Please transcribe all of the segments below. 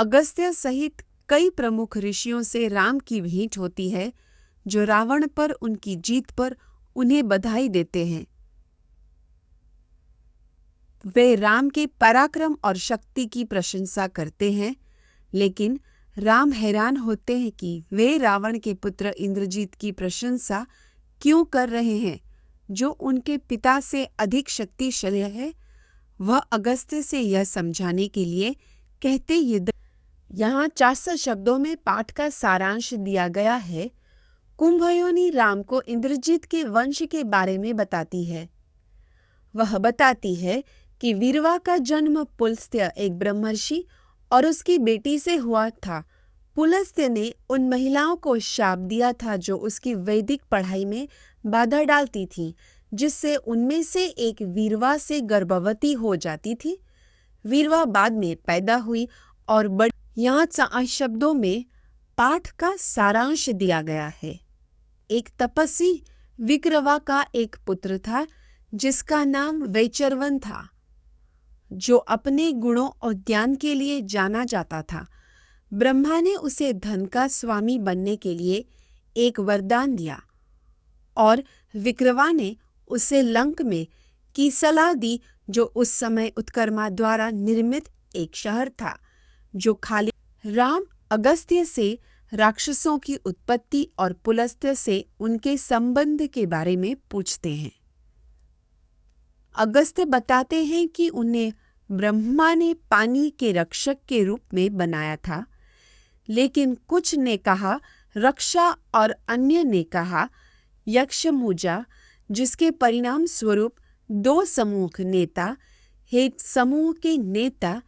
अगस्त्य सहित कई प्रमुख ऋषियों से राम की भेंट होती है, जो रावण पर उनकी जीत पर उन्हें बधाई देते हैं। वे राम के पराक्रम और शक्ति की प्रशंसा करते हैं, लेकिन राम हैरान होते हैं कि वे रावण के पुत्र इंद्रजीत की प्रशंसा क्यों कर रहे हैं, जो उनके पिता से अधिक शक्तिशाली है। वह अगस्त्य से यह समझाने के लिए कहते युद्ध। यहाँ 400 शब्दों में पाठ का सारांश दिया गया है। कुंभयोनि राम को इंद्रजीत के वंश के बारे में बताती है। वह बताती है कि वीरवा का जन्म पुलस्त्य एक ब्रह्मर्षि और उसकी बेटी से हुआ था। पुलस्त्य ने उन महिलाओं को शाप दिया था जो उसकी वैदिक पढ़ाई में बाधा डालती थीं, जिससे उनमें से एक वीरवा से गर्भवती हो जाती थी। वीरवा बाद में पैदा हुई और बड़ी। यहाँ 4 शब्दों में पाठ का सारांश दिया गया है। एक तपस्वी विक्रवा का एक पुत्र था जिसका नाम वैचरवन था, जो अपने गुणों और ज्ञान के लिए जाना जाता था। ब्रह्मा ने उसे धन का स्वामी बनने के लिए एक वरदान दिया और विक्रवा ने उसे लंक में की सलाह दी, जो उस समय उत्कर्मा द्वारा निर्मित एक शहर था जो खाली। राम अगस्त्य से राक्षसों की उत्पत्ति और पुलस्त्य से उनके संबंध के बारे में पूछते हैं। अगस्त्य बताते हैं कि उन्हें ब्रह्मा ने पानी के रक्षक के रूप में बनाया था, लेकिन कुछ ने कहा रक्षा और अन्य ने कहा यक्षमुजा, जिसके परिणाम स्वरूप 2 समूह नेता हेत समूह के नेता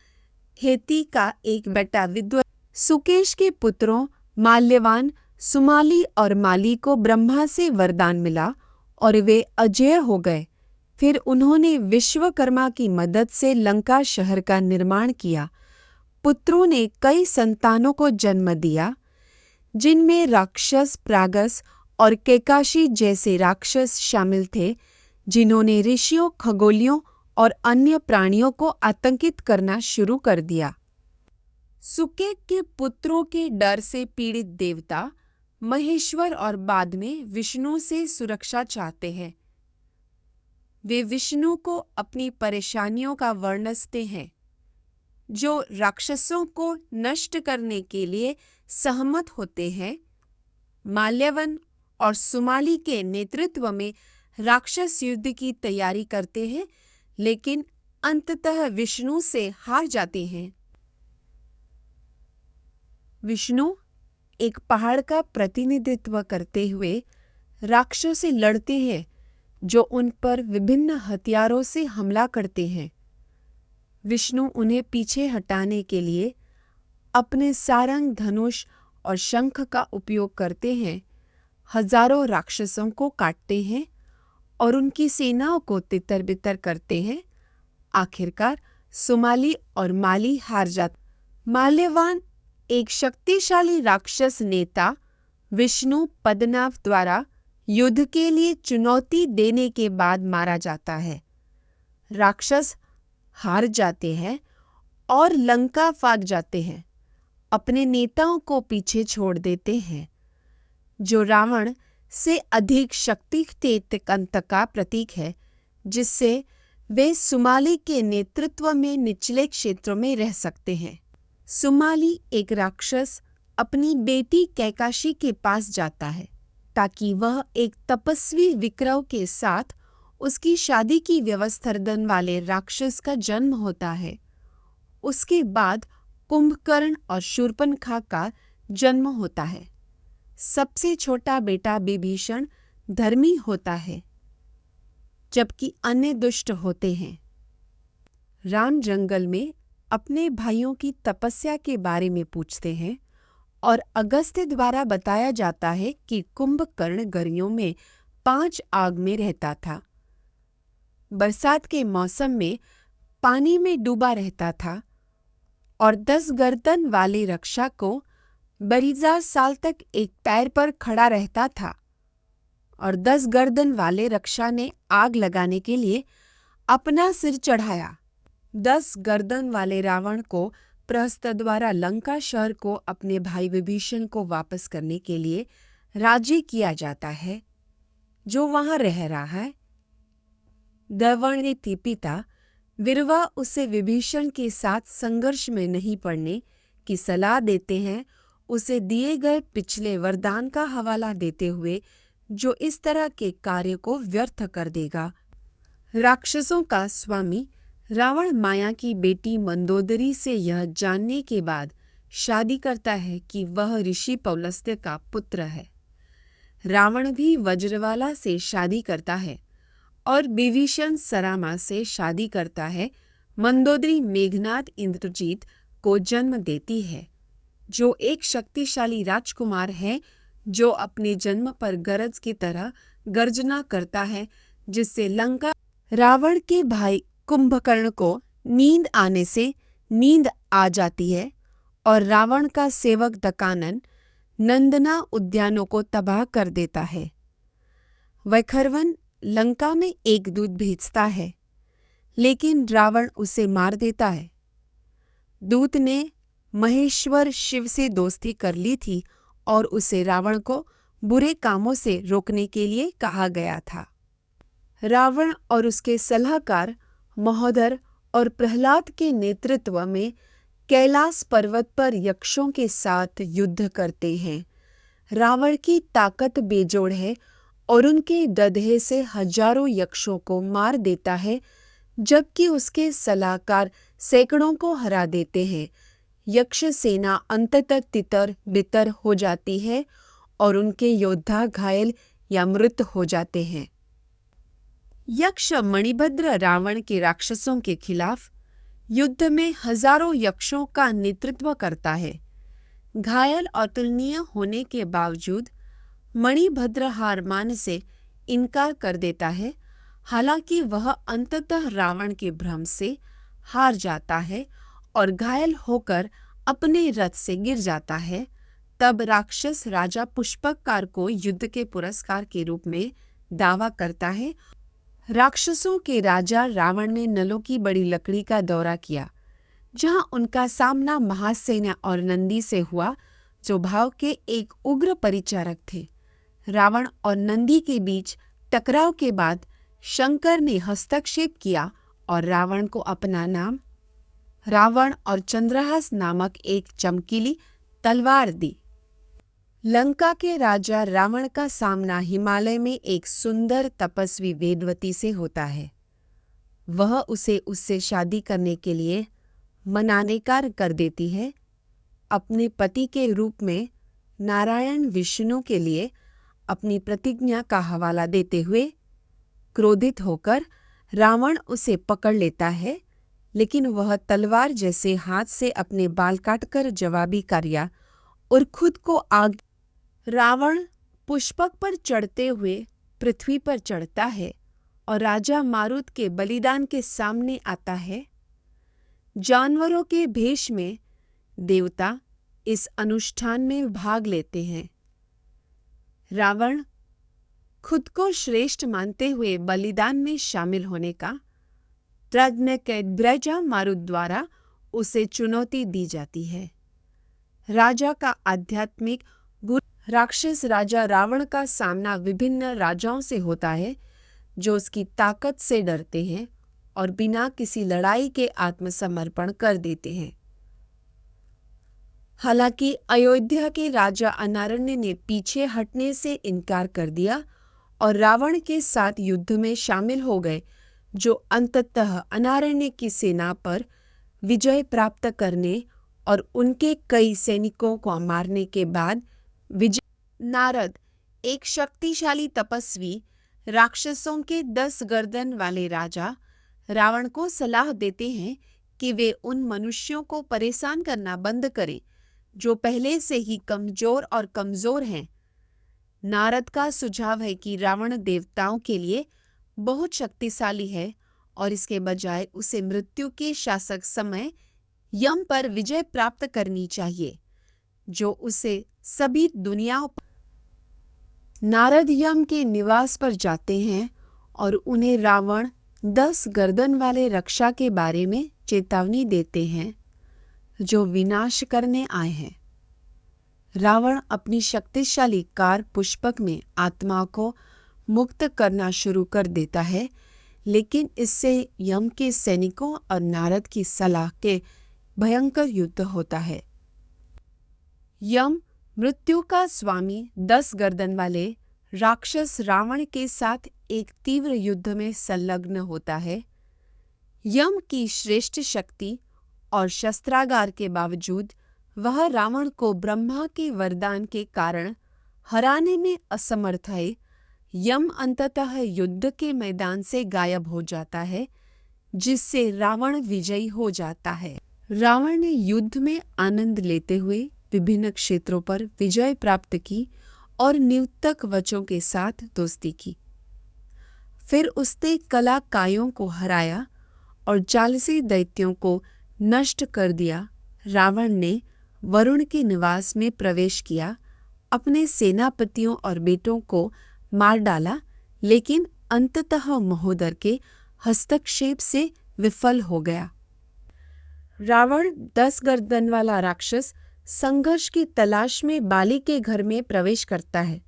हेती का एक बेटा विद्वान सुकेश के पुत्रों माल्यवान, सुमाली और माली को ब्रह्मा से वरदान मिला और वे अजेय हो गए। फिर उन्होंने विश्वकर्मा की मदद से लंका शहर का निर्माण किया। पुत्रों ने कई संतानों को जन्म दिया, जिनमें राक्षस प्रागस और केकाशी जैसे राक्षस शामिल थे, जिन्होंने ऋषियों, खगोलियों और अन्य प्राणियों को आतंकित करना शुरू कर दिया। सुकेत के पुत्रों के डर से पीड़ित देवता महेश्वर और बाद में विष्णु से सुरक्षा चाहते हैं। वे विष्णु को अपनी परेशानियों का वर्णनते हैं, जो राक्षसों को नष्ट करने के लिए सहमत होते हैं। माल्यवन और सुमाली के नेतृत्व में राक्षस युद्ध की तैयारी करते हैं, लेकिन अंततः विष्णु से हार जाते हैं। विष्णु एक पहाड़ का प्रतिनिधित्व करते हुए राक्षसों से लड़ते हैं, जो उन पर विभिन्न हथियारों से हमला करते हैं। विष्णु उन्हें पीछे हटाने के लिए अपने सारंग, धनुष और शंख का उपयोग करते हैं, हजारों राक्षसों को काटते हैं और उनकी सेनाओं को तितर-बितर करते हैं। आखिरकार सुमाली और माली हार जाते। माल्यवान एक शक्तिशाली राक्षस नेता विष्णु पद्मनाभ द्वारा युद्ध के लिए चुनौती देने के बाद मारा जाता है। राक्षस हार जाते हैं और लंका भाग जाते हैं, अपने नेताओं को पीछे छोड़ देते हैं, जो रावण से अधिक शक्तियुक्त का प्रतीक है, जिससे वे सुमाली के नेतृत्व में निचले क्षेत्रों में रह सकते हैं। सुमाली एक राक्षस अपनी बेटी कैकाशी के पास जाता है ताकि वह एक तपस्वी विक्रव के साथ उसकी शादी की व्यवस्था करने वाले राक्षस का जन्म होता है। उसके बाद कुंभकर्ण और शूर्पणखा का जन्म होता है। सबसे छोटा बेटा विभीषण धर्मी होता है, जबकि अन्य दुष्ट होते हैं। राम जंगल में अपने भाइयों की तपस्या के बारे में पूछते हैं और अगस्त्य द्वारा बताया जाता है कि कुंभकर्ण गर्मियों में 5 आग में रहता था, बरसात के मौसम में पानी में डूबा रहता था और 10 गर्दन वाले रक्षा को 42 साल तक एक पैर पर खड़ा रहता था, और 10 गर्दन वाले रक्षा ने आग लगाने के लिए अपना सिर चढ़ाया। 10 गर्दन वाले रावण को प्रहस्त द्वारा लंका शहर को अपने भाई विभीषण को वापस करने के लिए राजी किया जाता है, जो वहां रह रहा है। दैवर्ण्य पिता विरवा उसे विभीषण के साथ संघर्ष में नहीं पड़ने की सलाह देते हैं, उसे दिए गए पिछले वरदान का हवाला देते हुए, जो इस तरह के कार्य को व्यर्थ कर देगा। राक्षसों का स्वामी रावण माया की बेटी मंदोदरी से यह जानने के बाद शादी करता है कि वह ऋषि पौलस्त्य का पुत्र है। रावण भी वज्रवाला से शादी करता है और विभीषण सरामा से शादी करता है। मंदोदरी मेघनाद इंद्रजीत को जन्म देती है, जो एक शक्तिशाली राजकुमार है, जो अपने जन्म पर गरज की तरह गर्जना करता है, जिससे लंका रावण के भाई कुंभकर्ण को नींद आने से नींद आ जाती है और रावण का सेवक दकानन नंदना उद्यानों को तबाह कर देता है। वैखरवन लंका में एक दूत भेजता है, लेकिन रावण उसे मार देता है। दूत ने महेश्वर शिव से दोस्ती कर ली थी और उसे रावण को बुरे कामों से रोकने के लिए कहा गया था। रावण और उसके सलाहकार महोदर और प्रहलाद के नेतृत्व में कैलाश पर्वत पर यक्षों के साथ युद्ध करते हैं। रावण की ताकत बेजोड़ है और उनके गधे से हजारों यक्षों को मार देता है, जबकि उसके सलाहकार सैकड़ों को हरा देते हैं। यक्ष सेना अंततः तितर बितर हो जाती है और उनके योद्धा घायल या मृत हो जाते हैं। यक्ष मणिभद्र रावण के राक्षसों के खिलाफ युद्ध में हजारों यक्षों का नेतृत्व करता है। घायल और तुलनीय होने के बावजूद मणिभद्र हार मानने से इनकार कर देता है। हालांकि वह अंततः रावण के भ्रम से हार जाता है और घायल होकर अपने रथ से गिर जाता है। तब राक्षस राजा पुष्पककार को युद्ध के पुरस्कार के रूप में दावा करता है। राक्षसों के राजा रावण ने नलों की बड़ी लकड़ी का दौरा किया, जहां उनका सामना महासेना और नंदी से हुआ, जो भाव के एक उग्र परिचारक थे। रावण और नंदी के बीच टकराव के बाद शंकर ने हस्तक्षेप किया और रावण को अपना नाम रावण और चंद्रहास नामक एक चमकीली तलवार दी। लंका के राजा रावण का सामना हिमालय में एक सुंदर तपस्वी वेदवती से होता है। वह उसे उससे शादी करने के लिए मनानेकार कर देती है। अपने पति के रूप में नारायण विष्णु के लिए अपनी प्रतिज्ञा का हवाला देते हुए क्रोधित होकर रावण उसे पकड़ लेता है, लेकिन वह तलवार जैसे हाथ से अपने बाल काटकर जवाबी कार्य और खुद को आग। रावण पुष्पक पर चढ़ते हुए पृथ्वी पर चढ़ता है और राजा मारुत के बलिदान के सामने आता है। जानवरों के भेष में देवता इस अनुष्ठान में भाग लेते हैं। रावण खुद को श्रेष्ठ मानते हुए बलिदान में शामिल होने का ब्रजा मारुत द्वारा उसे चुनौती दी जाती है। राजा का आध्यात्मिक गुरु राक्षस राजा रावण का सामना विभिन्न राजाओं से होता है, जो उसकी ताकत से डरते हैं और बिना किसी लड़ाई के आत्मसमर्पण कर देते हैं। हालांकि अयोध्या के राजा अनारण्य ने पीछे हटने से इनकार कर दिया और रावण के साथ युद्ध में शामिल हो गए, जो अंततः अनारण्य की सेना पर विजय प्राप्त करने और उनके कई सैनिकों को मारने के बाद नारद, एक शक्तिशाली तपस्वी, राक्षसों के 10 गर्दन वाले राजा, रावण को सलाह देते हैं कि वे उन मनुष्यों को परेशान करना बंद करें जो पहले से ही कमजोर और कमजोर हैं। नारद का सुझाव है कि रावण देवताओं के लिए बहुत शक्तिशाली है और इसके बजाय उसे मृत्यु के शासक समय यम पर विजय प्राप्त करनी चाहिए, जो उसे सभी दुनियाओं पर। नारद यम के निवास पर जाते हैं और उन्हें रावण 10 गर्दन वाले रक्षा के बारे में चेतावनी देते हैं। जो विनाश करने आए हैं। रावण अपनी शक्तिशाली कार पुष्पक में आत्मा को मुक्त करना शुरू कर देता है, लेकिन इससे यम के सैनिकों और नारद की सलाह के भयंकर युद्ध होता है। यम मृत्यु का स्वामी 10 गर्दन वाले राक्षस रावण के साथ एक तीव्र युद्ध में संलग्न होता है। यम की श्रेष्ठ शक्ति और शस्त्रागार के बावजूद वह रावण को ब्रह्मा के वरदान के कारण हराने में असमर्थ है। यम अंततः युद्ध के मैदान से गायब हो जाता है, जिससे रावण विजयी हो जाता है। रावण ने युद्ध में आनंद लेते हुए विभिन्न क्षेत्रों पर विजय प्राप्त की और नियुक्तक वचों के साथ दोस्ती की। फिर उसने कला कायों को हराया और जालसी दैत्यों को नष्ट कर दिया। रावण ने वरुण के निवास में प्रवेश किया, अपने सेनापतियों और बेटों को मार डाला, लेकिन अंततः महोदर के हस्तक्षेप से विफल हो गया। रावण 10 गर्दन वाला राक्षस संघर्ष की तलाश में बाली के घर में प्रवेश करता है,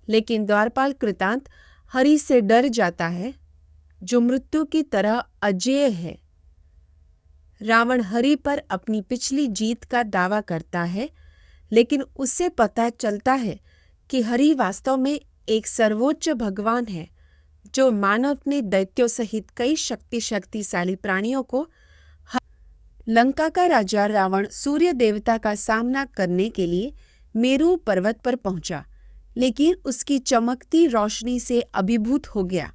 लेकिन द्वारपाल कृतांत हरि से डर जाता है, जो मृत्यु की तरह अजेय है। रावण हरि पर अपनी पिछली जीत का दावा करता है, लेकिन उसे पता चलता है कि हरि वास्तव में एक सर्वोच्च भगवान है, जो मानव ने दैत्यों सहित कई शक्तिशाली प्राणियों को। लंका का राजा रावण सूर्य देवता का सामना करने के लिए मेरू पर्वत पर पहुंचा, लेकिन उसकी चमकती रोशनी से अभिभूत हो गया।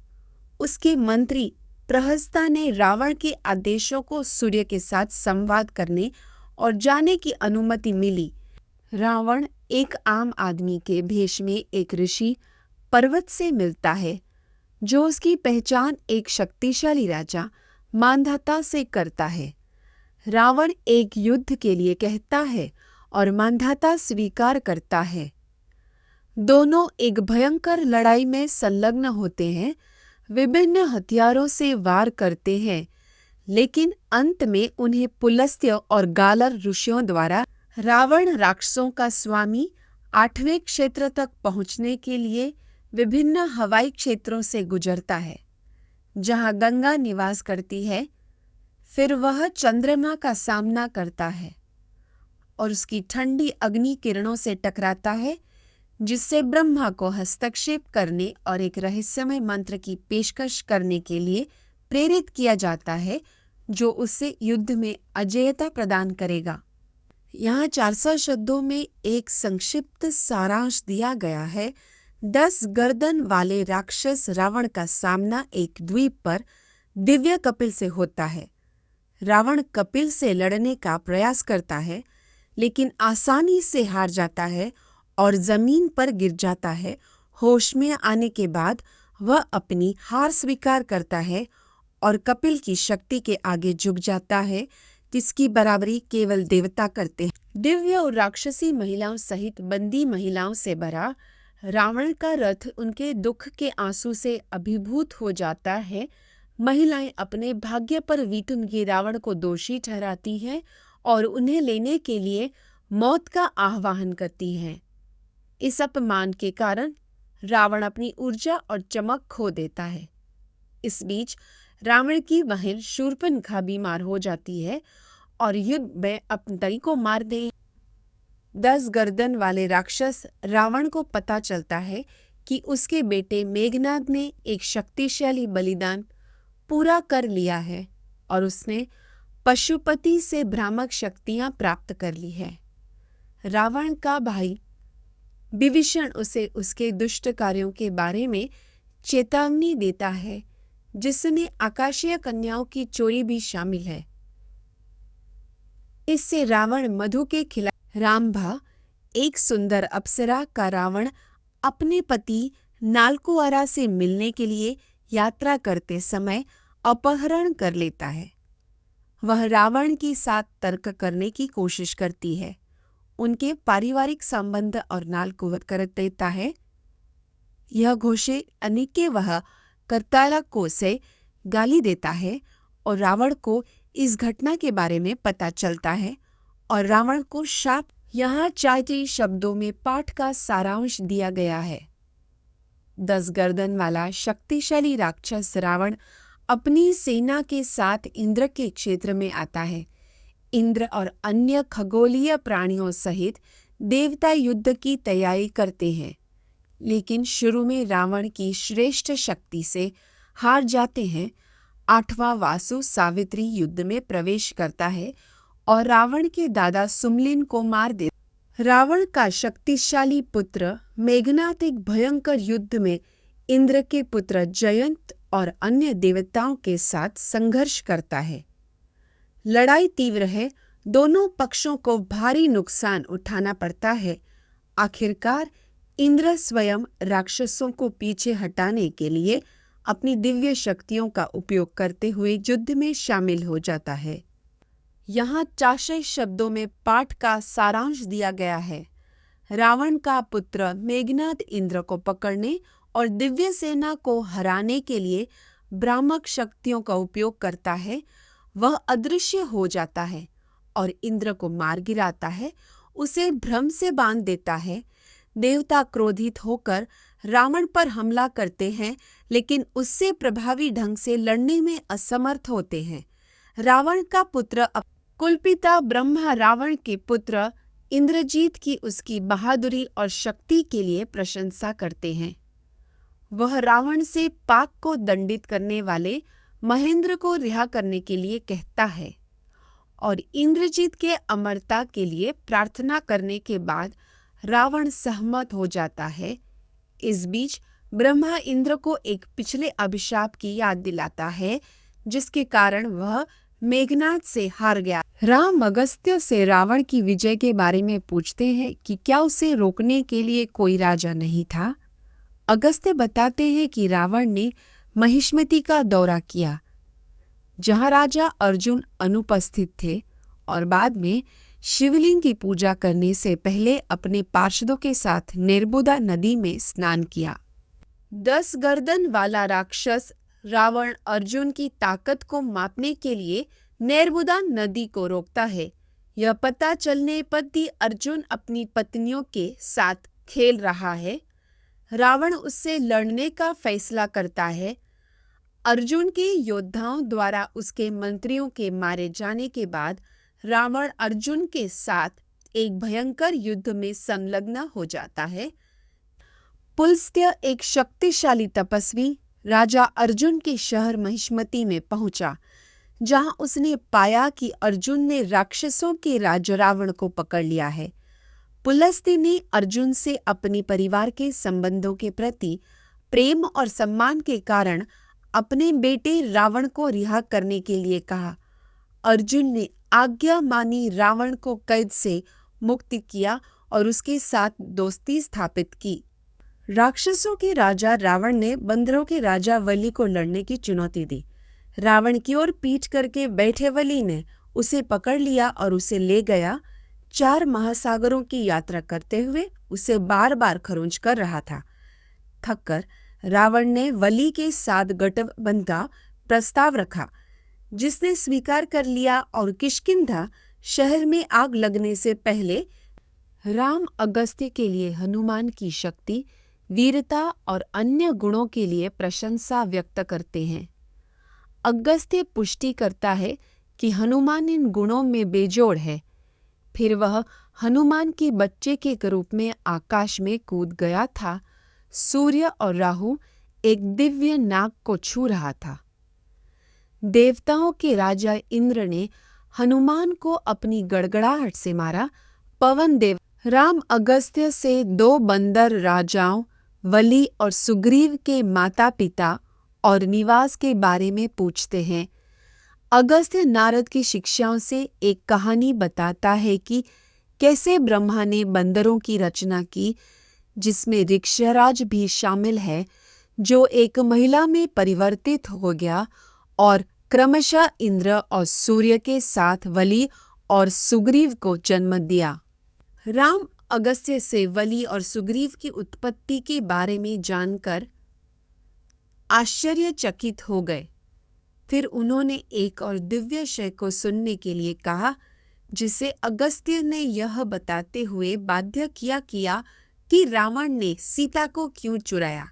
उसके मंत्री प्रहस्ता ने रावण के आदेशों को सूर्य के साथ संवाद करने और जाने की अनुमति मिली। रावण एक आम आदमी के भेष में एक ऋषि पर्वत से मिलता है, जो उसकी पहचान एक शक्तिशाली राजा मांधाता से करता है। रावण एक युद्ध के लिए कहता है और मांधाता स्वीकार करता है। दोनों एक भयंकर लड़ाई में संलग्न होते हैं, विभिन्न हथियारों से वार करते हैं, लेकिन अंत में उन्हें पुलस्त्य और गालर ऋषियों द्वारा। रावण राक्षसों का स्वामी 8वें क्षेत्र तक पहुंचने के लिए विभिन्न हवाई क्षेत्रों से गुजरता है, जहां गंगा निवास करती है। फिर वह चंद्रमा का सामना करता है और उसकी ठंडी अग्नि किरणों से टकराता है, जिससे ब्रह्मा को हस्तक्षेप करने और एक रहस्यमय मंत्र की पेशकश करने के लिए प्रेरित किया जाता है, जो उसे युद्ध में अजेयता प्रदान करेगा। यहाँ 400 शब्दों में एक संक्षिप्त सारांश दिया गया है। 10 गर्दन वाले राक्षस रावण का सामना एक द्वीप पर दिव्य कपिल से होता है। रावण कपिल से लड़ने का प्रयास करता है, लेकिन आसानी से हार जाता है और जमीन पर गिर जाता है। होश में आने के बाद वह अपनी हार स्वीकार करता है और कपिल की शक्ति के आगे झुक जाता है, जिसकी बराबरी केवल देवता करते हैं। दिव्य और राक्षसी महिलाओं सहित बंदी महिलाओं से भरा रावण का रथ उनके दुख के आंसू से अभिभूत हो जाता है। महिलाएं अपने भाग्य पर वीतुंगी रावण को दोषी ठहराती हैं और उन्हें लेने के लिए मौत का आह्वान करती हैं। इस अपमान के कारण रावण अपनी ऊर्जा और चमक खो देता है। इस बीच रावण की बहन शूर्पणखा बीमार हो जाती है और युद्ध में अपने पति को मार दे। 10 गर्दन वाले राक्षस रावण को पता चलता है कि उसके बेटे मेघनाद ने एक शक्तिशाली बलिदान पूरा कर लिया है और उसने पशुपति से भ्रामक शक्तियां प्राप्त कर ली है। रावण का भाई विभीषण उसे उसके दुष्ट कार्यों के बारे में चेतावनी देता है, जिसमें आकाशीय कन्याओं की चोरी भी शामिल है। इससे रावण मधु के खिलाफ रामभा, एक सुंदर अप्सरा का रावण अपने पति नालकुआरा से मिलने के लिए यात्रा करते समय अपहरण कर लेता है। वह रावण के साथ तर्क करने की कोशिश करती है, उनके पारिवारिक संबंध और नालकुआर कर देता है। यह घोषे अनिके वह करताला को से गाली देता है और रावण को इस घटना के बारे में पता चलता है और रावण को शाप। यहाँ 4 शब्दों में पाठ का सारांश दिया गया है। 10 गर्दन वाला शक्तिशाली राक्षस रावण अपनी सेना के साथ इंद्र के क्षेत्र में आता है। इंद्र और अन्य खगोलीय प्राणियों सहित देवता युद्ध की तैयारी करते हैं, लेकिन शुरू में रावण की श्रेष्ठ शक्ति से हार जाते हैं। 8वां वासु सावित्री युद्ध में प्रवेश करता है और रावण के दादा सुमलिन को मार देता। रावण का शक्तिशाली पुत्र मेघनाद एक भयंकर युद्ध में इंद्र के पुत्र जयंत और अन्य देवताओं के साथ संघर्ष करता है। लड़ाई तीव्र है, दोनों पक्षों को भारी नुकसान उठाना पड़ता है। आखिरकार इंद्र स्वयं राक्षसों को पीछे हटाने के लिए अपनी दिव्य शक्तियों का उपयोग करते हुए युद्ध में शामिल हो जाता है। यहाँ 4 शब्दों में पाठ का सारांश दिया गया है। रावण का पुत्र मेघनाद इंद्र को पकड़ने और दिव्य सेना को हराने के लिए भ्रामक शक्तियों का उपयोग करता है। वह अदृश्य हो जाता है और इंद्र को मार गिराता है, उसे भ्रम से बांध देता है। देवता क्रोधित होकर रावण पर हमला करते हैं, लेकिन उससे प्रभावी ढंग से लड़ने में असमर्थ होते हैं। रावण का पुत्र कुलपिता ब्रह्मा रावण के पुत्र इंद्रजीत की उसकी बहादुरी और शक्ति के लिए प्रशंसा करते हैं। वह रावण से पाक को दंडित करने वाले महेंद्र को रिहा करने के लिए कहता है और इंद्रजीत के अमरता के लिए प्रार्थना करने के बाद रावण सहमत हो जाता है। इस बीच ब्रह्मा इंद्र को एक पिछले अभिशाप की याद दिलाता है, जिसके कारण वह मेघनाद से हार गया। राम अगस्त्य से रावण की विजय के बारे में पूछते हैं कि क्या उसे रोकने के लिए कोई राजा नहीं था। अगस्त्य बताते हैं कि रावण ने महिष्मति का दौरा किया, जहां राजा अर्जुन अनुपस्थित थे, और बाद में शिवलिंग की पूजा करने से पहले अपने पार्षदों के साथ नेर्बुदा नदी में स्नान किया। 10 गर्दन वाला राक्षस रावण अर्जुन की ताकत को मापने के लिए नेर्बुदा नदी को रोकता है। यह पता चलने पर भी अर्जुन अपनी पत्नियों के साथ खेल रहा है। रावण उससे लड़ने का फैसला करता है। अर्जुन के योद्धाओं द्वारा उसके मंत्रियों के मारे जाने के बाद रावण अर्जुन के साथ एक भयंकर युद्ध में संलग्न हो जाता है। पुलस्त्य एक शक्तिशाली तपस्वी राजा अर्जुन के शहर महिष्मति में पहुंचा, जहां उसने पाया कि अर्जुन ने राक्षसों के राजा रावण को पकड़ लिया है। पुलस्त्य ने अर्जुन से अपने परिवार के संबंधों के प्रति प्रेम और सम्मान के कारण अपने बेटे रावण को रिहा करने के लिए कहा। अर्जुन ने आज्ञा मानी, रावण को कैद से मुक्त किया और उसके साथ दोस्ती स्थापित की। राक्षसों के राजा रावण ने बंदरों के राजा वली को लड़ने की चुनौती दी। रावण की ओर पीठ करके बैठे वली ने उसे पकड़ लिया और उसे ले गया। 4 महासागरों की यात्रा करते हुए उसे बार बार खरोंच कर रहा था। थककर रावण ने वली के साथ गठबंधन का प्रस्ताव रखा, जिसने स्वीकार कर लिया और किष्किंधा शहर में आग लगने से पहले राम अगस्त्य के लिए हनुमान की शक्ति, वीरता और अन्य गुणों के लिए प्रशंसा व्यक्त करते हैं। अगस्त्य पुष्टि करता है कि हनुमान इन गुणों में बेजोड़ है। फिर वह हनुमान के बच्चे के रूप में आकाश में कूद गया था। सूर्य और राहु एक दिव्य नाग को छू रहा था। देवताओं के राजा इंद्र ने हनुमान को अपनी गड़गड़ाहट से मारा। पवन देव राम अगस्त्य से 2 बंदर राजाओं वली और सुग्रीव के माता पिता और निवास के बारे में पूछते हैं। अगस्त्य नारद की शिक्षाओं से एक कहानी बताता है कि कैसे ब्रह्मा ने बंदरों की रचना की, जिसमें ऋक्षराज भी शामिल है, जो एक महिला में परिवर्तित हो गया और क्रमशः इंद्र और सूर्य के साथ वली और सुग्रीव को जन्म दिया। राम अगस्त्य से वली और सुग्रीव की उत्पत्ति के बारे में जानकर आश्चर्यचकित हो गए। फिर उन्होंने एक और दिव्य शय को सुनने के लिए कहा, जिसे अगस्त्य ने यह बताते हुए बाध्य किया कि रावण ने सीता को क्यों चुराया।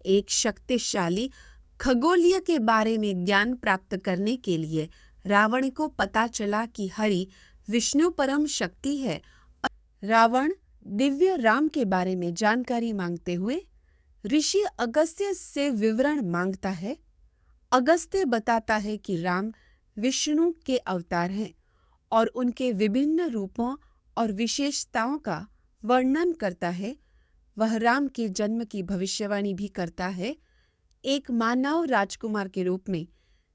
एक शक्तिशाली खगोलीय के बारे में ज्ञान प्राप्त करने के लिए रावण को पता चला कि हरि विष्णु परम शक्ति है। रावण दिव्य राम के बारे में जानकारी मांगते हुए ऋषि अगस्त्य से विवरण मांगता है। अगस्त्य बताता है कि राम विष्णु के अवतार हैं और उनके विभिन्न रूपों और विशेषताओं का वर्णन करता है। वह राम के जन्म की भविष्यवाणी भी करता है, एक मानव राजकुमार के रूप में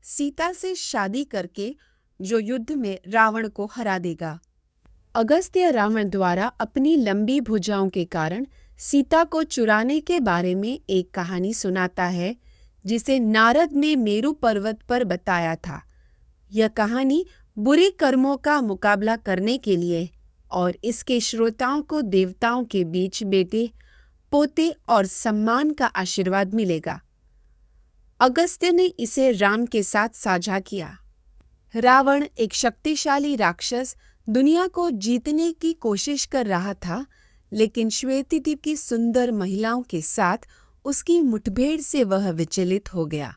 सीता से शादी करके, जो युद्ध में रावण को हरा देगा। अगस्त्य रावण द्वारा अपनी लंबी भुजाओं के कारण सीता को चुराने के बारे में एक कहानी सुनाता है, जिसे नारद ने मेरु पर्वत पर बताया था। यह कहानी बुरे कर्मों का मुकाबला करने के लिए और इसके श्रोताओं को देवताओं के बीच बेटे पोते और सम्मान का आशीर्वाद मिलेगा। अगस्त्य ने इसे राम के साथ साझा किया। रावण एक शक्तिशाली राक्षस दुनिया को जीतने की कोशिश कर रहा था, लेकिन श्वेतद्वीप की सुंदर महिलाओं के साथ उसकी मुठभेड़ से वह विचलित हो गया।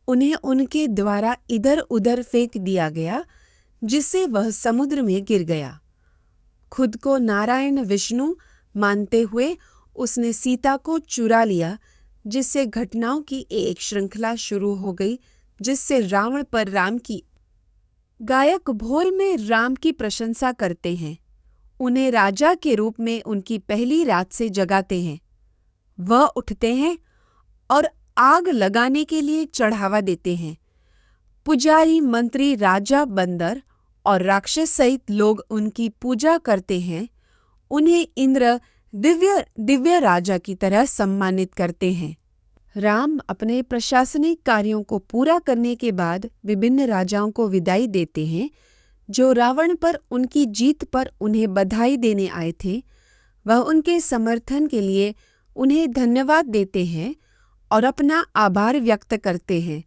उन्हें उनके द्वारा इधर उधर फेंक दिया गया, जिससे वह समुद्र में गिर गया। खुद को नारायण विष्णु मानते हुए उसने सीता को चुरा लिया, जिससे घटनाओं की एक श्रृंखला शुरू हो गई, जिससे रावण पर राम की गायक भोर में राम की प्रशंसा करते हैं। उन्हें राजा के रूप में उनकी पहली रात से जगाते हैं। वह उठते हैं और आग लगाने के लिए चढ़ावा देते हैं। पुजारी, मंत्री, राजा, बंदर और राक्षस सहित लोग उनकी पूजा करते हैं। उन्हें इंद्र दिव्य राजा की तरह सम्मानित करते हैं। राम अपने प्रशासनिक कार्यों को पूरा करने के बाद विभिन्न राजाओं को विदाई देते हैं, जो रावण पर उनकी जीत पर उन्हें बधाई देने आए थे। वह उनके समर्थन के लिए उन्हें धन्यवाद देते हैं और अपना आभार व्यक्त करते हैं,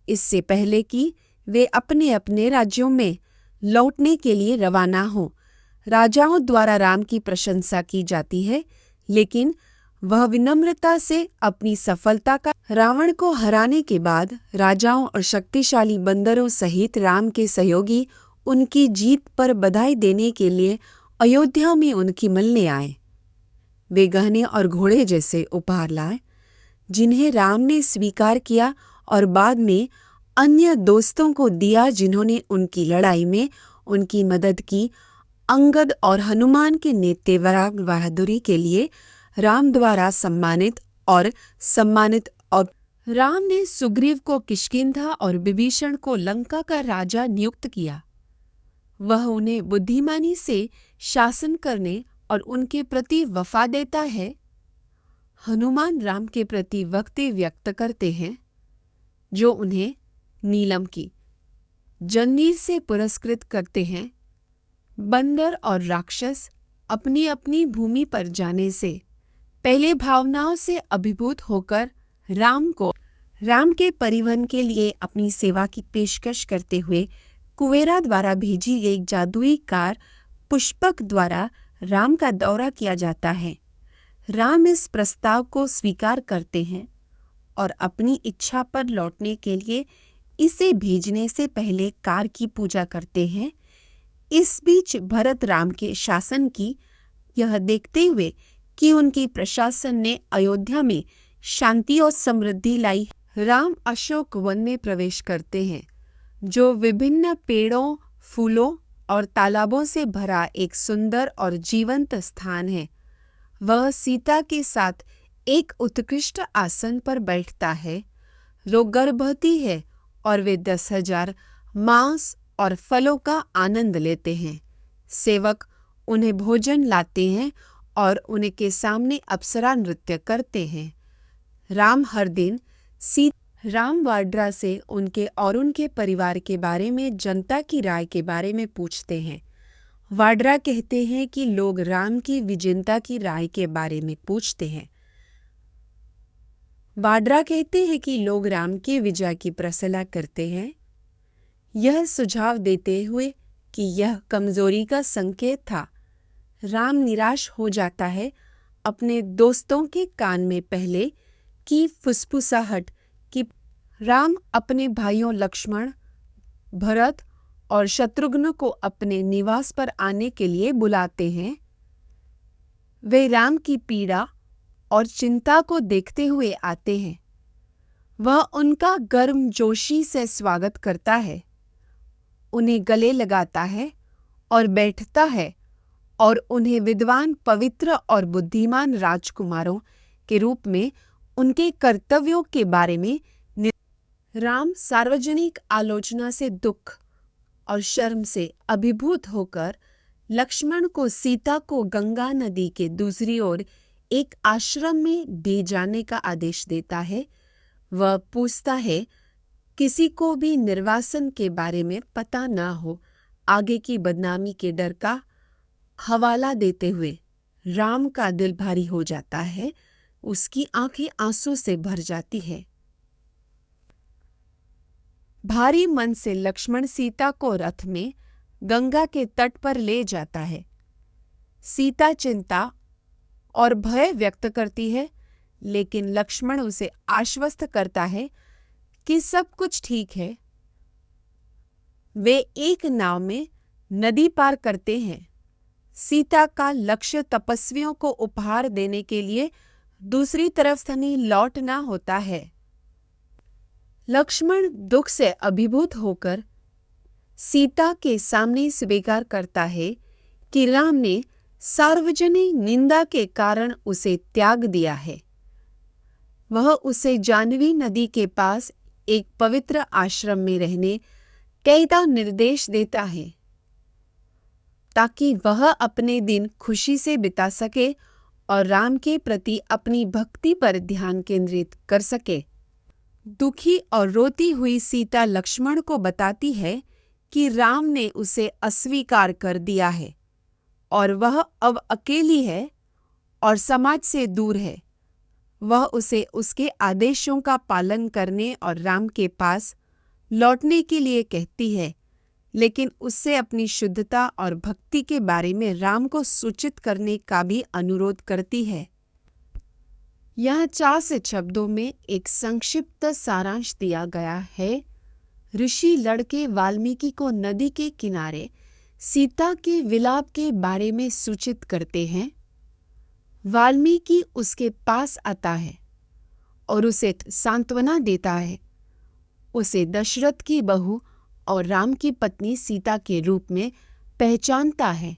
इससे पहले कि वे अपने अपने राज्यों में लौटने के लिए रवाना हों। राजाओं द्वारा राम की प्रशंसा की जाती है, लेकिन वह विनम्रता से अपनी सफलता का रावण को हराने के बाद राजाओं और शक्तिशाली बंदरों सहित राम के सहयोगी उनकी जीत पर बधाई देने के लिए अयोध्या में उनकी मिलने आए। वे गहने और घोड़े जैसे उपहार लाए, जिन्हें राम ने स्वीकार किया और बाद में अन्य दोस्तों को दिया, जिन्होंने उनकी लड़ाई में उनकी मदद की। अंगद और हनुमान के नेतृत्व बहादुरी के लिए राम द्वारा सम्मानित और राम ने सुग्रीव को किष्किंधा और विभीषण को लंका का राजा नियुक्त किया। वह उन्हें बुद्धिमानी से शासन करने और उनके प्रति वफा देता है। हनुमान राम के प्रति भक्ति व्यक्त करते हैं, जो उन्हें नीलम की जंजीर से पुरस्कृत करते हैं। बंदर और राक्षस अपनी अपनी भूमि पर जाने से पहले भावनाओं से अभिभूत होकर राम के परिवहन के लिए अपनी सेवा की पेशकश करते हुए कुबेरा द्वारा भेजी गई जादुई कार पुष्पक द्वारा राम का दौरा किया जाता है। राम इस प्रस्ताव को स्वीकार करते हैं और अपनी इच्छा पर लौटने के लिए इसे भेजने से पहले कार की पूजा करते हैं। इस बीच भरत राम के शासन की यह देखते हुए कि उनकी प्रशासन ने अयोध्या में शांति और समृद्धि लाई, राम अशोक वन में प्रवेश करते हैं, जो विभिन्न पेड़ों, फूलों और तालाबों से भरा एक सुंदर और जीवंत स्थान है। वह सीता के साथ एक उत्कृष्ट आसन पर बैठता है। वो गर्भवती है और वे 10,000 मांस और फलों का आनंद लेते हैं। सेवक उन्हें भोजन लाते हैं और उनके सामने अप्सरा नृत्य करते हैं। राम हर दिन राम वाड्रा से उनके और उनके परिवार के बारे में, जनता की राय के बारे में पूछते हैं। वाड्रा कहते हैं कि लोग राम की विजेता की राय के बारे में पूछते हैं। वाड्रा कहते हैं कि लोग राम की विजय की प्रशंसा करते हैं, यह सुझाव देते हुए कि यह कमजोरी का संकेत था। राम निराश हो जाता है अपने दोस्तों के कान में पहले की फुसफुसाहट कि राम अपने भाइयों लक्ष्मण, भरत और शत्रुघ्न को अपने निवास पर आने के लिए बुलाते हैं। वे राम की पीड़ा और चिंता को देखते हुए आते हैं। वह उनका गर्मजोशी से स्वागत करता है, उन्हें गले लगाता है और बैठता है और उन्हें विद्वान, पवित्र और बुद्धिमान राजकुमारों के रूप में उनके कर्तव्यों के बारे में राम सार्वजनिक आलोचना से दुख और शर्म से अभिभूत होकर लक्ष्मण को सीता को गंगा नदी के दूसरी ओर एक आश्रम में ले जाने का आदेश देता है। वह पूछता है, किसी को भी निर्वासन के बारे में पता ना हो, आगे की बदनामी के डर का हवाला देते हुए राम का दिल भारी हो जाता है, उसकी आंखें आंसू से भर जाती है। भारी मन से लक्ष्मण सीता को रथ में गंगा के तट पर ले जाता है। सीता चिंता और भय व्यक्त करती है, लेकिन लक्ष्मण उसे आश्वस्त करता है कि सब कुछ ठीक है। वे एक नाव में नदी पार करते हैं। सीता का लक्ष्य तपस्वियों को उपहार देने के लिए दूसरी तरफ स्थनी लौटना होता है। लक्ष्मण दुख से अभिभूत होकर सीता के सामने स्वीकार करता है कि राम ने सार्वजनिक निंदा के कारण उसे त्याग दिया है। वह उसे जाह्नवी नदी के पास एक पवित्र आश्रम में रहने का निर्देश देता है, ताकि वह अपने दिन खुशी से बिता सके और राम के प्रति अपनी भक्ति पर ध्यान केंद्रित कर सके। दुखी और रोती हुई सीता लक्ष्मण को बताती है कि राम ने उसे अस्वीकार कर दिया है और वह अब अकेली है और समाज से दूर है। वह उसे उसके आदेशों का पालन करने और राम के पास लौटने के लिए कहती है, लेकिन उससे अपनी शुद्धता और भक्ति के बारे में राम को सूचित करने का भी अनुरोध करती है। यह 4 शब्दों में एक संक्षिप्त सारांश दिया गया है। ऋषि लड़के वाल्मीकि को नदी के किनारे सीता के विलाप के बारे में सूचित करते हैं। वाल्मीकि उसके पास आता है और उसे सांत्वना देता है। उसे दशरथ की बहू और राम की पत्नी सीता के रूप में पहचानता है।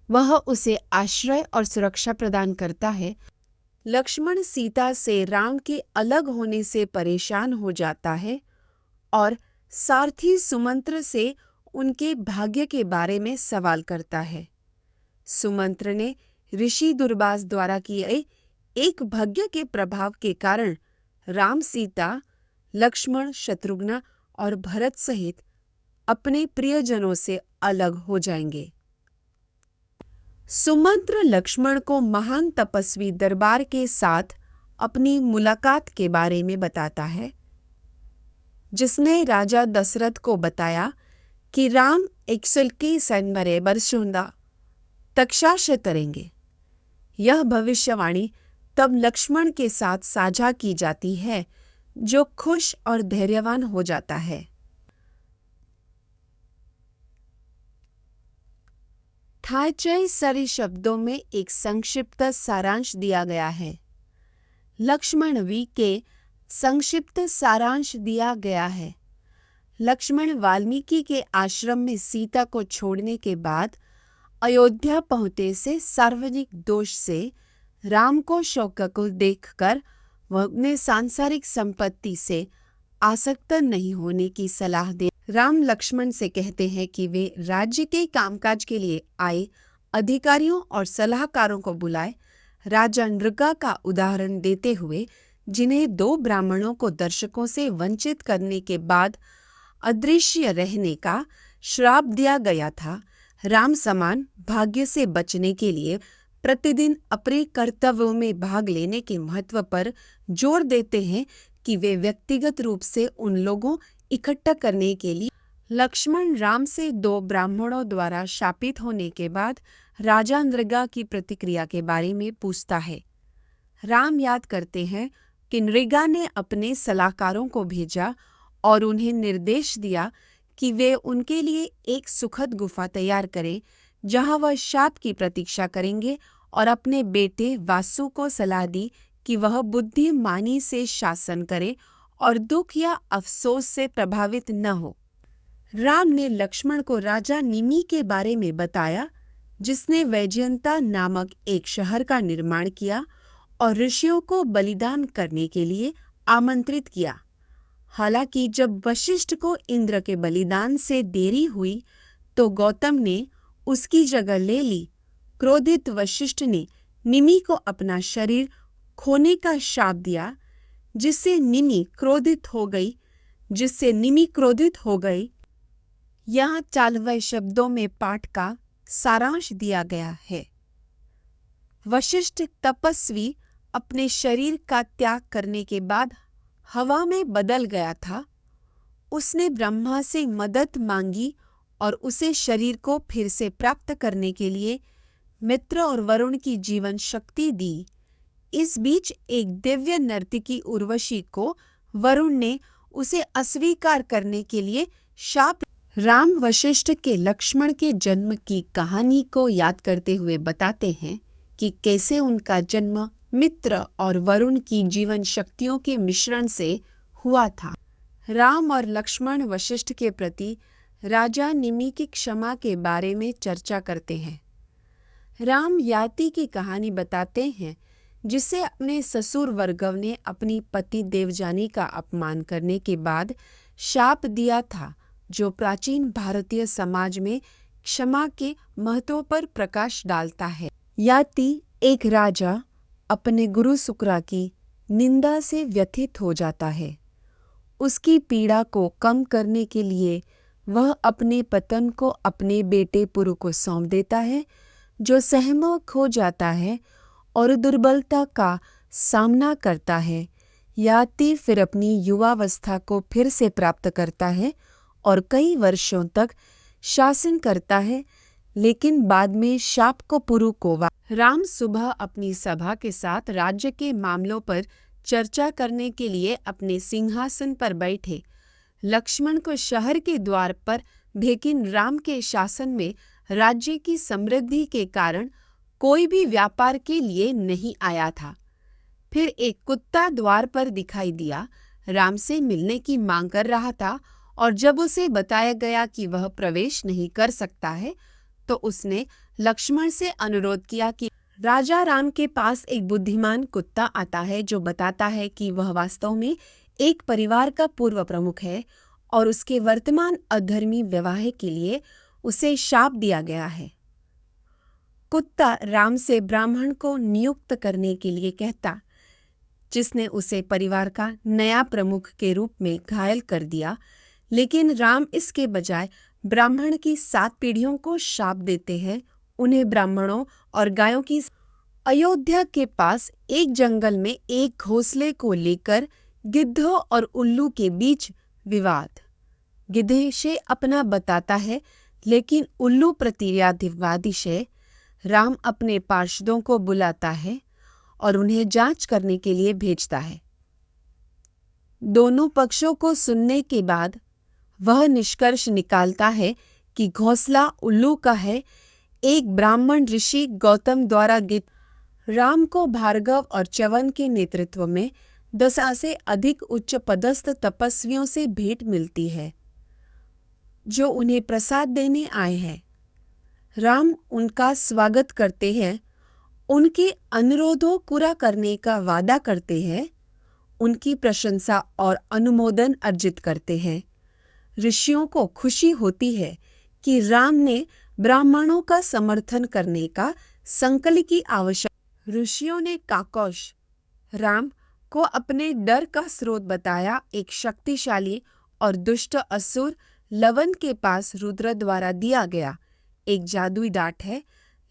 वह उसे आश्रय और सुरक्षा प्रदान करता है। लक्ष्मण सीता से राम के अलग होने से परेशान हो जाता है और सारथी सुमंत्र से उनके भाग्य के बारे में सवाल करता है। सुमंत्र ने ऋषि दुर्वास द्वारा किए एक भाग्य के प्रभाव के कारण राम, सीता, लक्ष्मण, शत्रुघ्न और भरत सहित अपने प्रियजनों से अलग हो जाएंगे। सुमंत्र लक्ष्मण को महान तपस्वी दरबार के साथ अपनी मुलाकात के बारे में बताता है, जिसने राजा दशरथ को बताया कि राम 121 वर्षों तक शासन करेंगे। यह भविष्यवाणी तब लक्ष्मण के साथ साझा की जाती है, जो खुश और धैर्यवान हो जाता है। सारे शब्दों में एक संक्षिप्त सारांश दिया गया है। लक्ष्मण वी के संक्षिप्त सारांश दिया गया है। लक्ष्मण वाल्मीकि के आश्रम में सीता को छोड़ने के बाद अयोध्या पहुंचे से सार्वजनिक दोष से राम को शोक को देखकर वह अपने सांसारिक संपत्ति से आसक्त नहीं होने की सलाह दे। राम लक्ष्मण से कहते हैं कि वे राज्य के कामकाज के लिए आए अधिकारियों और सलाहकारों को बुलाए। राजा नृगा का उदाहरण देते हुए, जिन्हें 2 ब्राह्मणों को दर्शकों से वंचित करने के बाद अदृश्य रहने का श्राप दिया गया था, राम समान भाग्य से बचने के लिए प्रतिदिन अपने कर्तव्यों में भाग लेने के महत्व पर जोर देते हैं कि वे व्यक्तिगत रूप से उन लोगों इकट्ठा करने के लिए। लक्ष्मण राम से 2 ब्राह्मणों द्वारा शापित होने के बाद राजा नृगा की प्रतिक्रिया के बारे में पूछता है। राम याद करते हैं कि नृगा ने अपने सलाहकारों को भेजा और उन्हें निर्देश दिया कि वे उनके लिए एक सुखद गुफा तैयार करें जहां वह शाप की प्रतीक्षा करेंगे, और अपने बेटे वासु को सलाह दी कि वह बुद्धिमानी से शासन करे और दुख या अफसोस से प्रभावित न हो। राम ने लक्ष्मण को राजा निमि के बारे में बताया, जिसने वैजयंता नामक एक शहर का निर्माण किया और ऋषियों को बलिदान करने के लिए आमंत्रित किया। हालांकि जब वशिष्ठ को इंद्र के बलिदान से देरी हुई तो गौतम ने उसकी जगह ले ली। क्रोधित वशिष्ठ ने निमि को अपना शरीर खोने का शाप दिया, जिससे निमि क्रोधित हो गई। यहाँ 4वें शब्दों में पाठ का सारांश दिया गया है। वशिष्ठ तपस्वी अपने शरीर का त्याग करने के बाद हवा में बदल गया था। उसने ब्रह्मा से मदद मांगी और उसे शरीर को फिर से प्राप्त करने के लिए मित्र और वरुण की जीवन शक्ति दी। इस बीच एक दिव्य नर्तकी उर्वशी को वरुण ने उसे अस्वीकार करने के लिए शाप। राम वशिष्ठ के लक्ष्मण के जन्म की कहानी को याद करते हुए बताते हैं कि कैसे उनका जन्म मित्र और वरुण की जीवन शक्तियों के मिश्रण से हुआ था। राम और लक्ष्मण वशिष्ठ के प्रति राजा निमि की क्षमा के बारे में चर्चा करते हैं। राम याति की कहानी बताते हैं, जिसे अपने ससुर वर्गव ने अपनी पति देवजानी का अपमान करने के बाद शाप दिया था, जो प्राचीन भारतीय समाज में क्षमा के महत्व पर प्रकाश डालता है। याति एक राजा अपने गुरु शुक्रा की निंदा से व्यथित हो जाता है। उसकी पीड़ा को कम करने के लिए वह अपने पतन को अपने बेटे पुरु को सौंप देता है, जो सहमक हो जाता है और दुर्बलता का सामना करता है। याति फिर अपनी युवावस्था को फिर से प्राप्त करता है और कई वर्षों तक शासन करता है, लेकिन बाद में शाप को पुरु को राम सुबह अपनी सभा के साथ राज्य के मामलों पर चर्चा करने के लिए अपने सिंहासन पर बैठे। लक्ष्मण को शहर के द्वार पर लेकिन राम के शासन में राज्य की समृद्धि के कारण कोई भी व्यापार के लिए नहीं आया था। फिर एक कुत्ता द्वार पर दिखाई दिया, राम से मिलने की मांग कर रहा था, और जब उसे बताया गया कि वह प्रवेश नहीं कर सकता है, तो उसने लक्ष्मण से अनुरोध किया कि राजा राम के पास एक बुद्धिमान कुत्ता आता है जो बताता है कि वह वास्तव में एक परिवार का पूर्व प्रमुख है और उसके वर्तमान अधर्मी व्यवहार के लिए उसे शाप दिया गया है। कुत्ता राम से ब्राह्मण को नियुक्त करने के लिए कहता, जिसने उसे परिवार का नया प्रमुख के रूप में घायल कर दिया, लेकिन राम इसके बजाय ब्राह्मण की 7 पीढ़ियों को शाप देते हैं। उन्हें ब्राह्मणों और गायों की अयोध्या के पास एक जंगल में एक घोंसले को लेकर गिद्धों और उल्लू के बीच विवाद। गिद्धेशे अपना बताता है, लेकिन उल्लू प्रतिवादी से राम अपने पार्षदों को बुलाता है और उन्हें जांच करने के लिए भेजता है। दोनों पक्षों को सुनने के बाद वह निष्कर्ष निकालता है कि घोंसला उल्लू का है। एक ब्राह्मण ऋषि गौतम द्वारा राम को भार्गव और च्यवन के नेतृत्व में 10 से अधिक उच्च पदस्थ तपस्वियों से भेंट मिलती है, जो उन्हें प्रसाद देने आए हैं। राम उनका स्वागत करते हैं, उनके अनुरोधों पूरा करने का वादा करते हैं, उनकी प्रशंसा और अनुमोदन अर्जित करते हैं। ऋषियों को खुशी होती है कि राम ने ब्राह्मणों का समर्थन करने का संकल्प की आवश्यकता। ऋषियों ने काकौश राम को अपने डर का स्रोत बताया। एक शक्तिशाली और दुष्ट असुर लवन के पास रुद्र द्वारा दिया गया एक जादुई डांट है।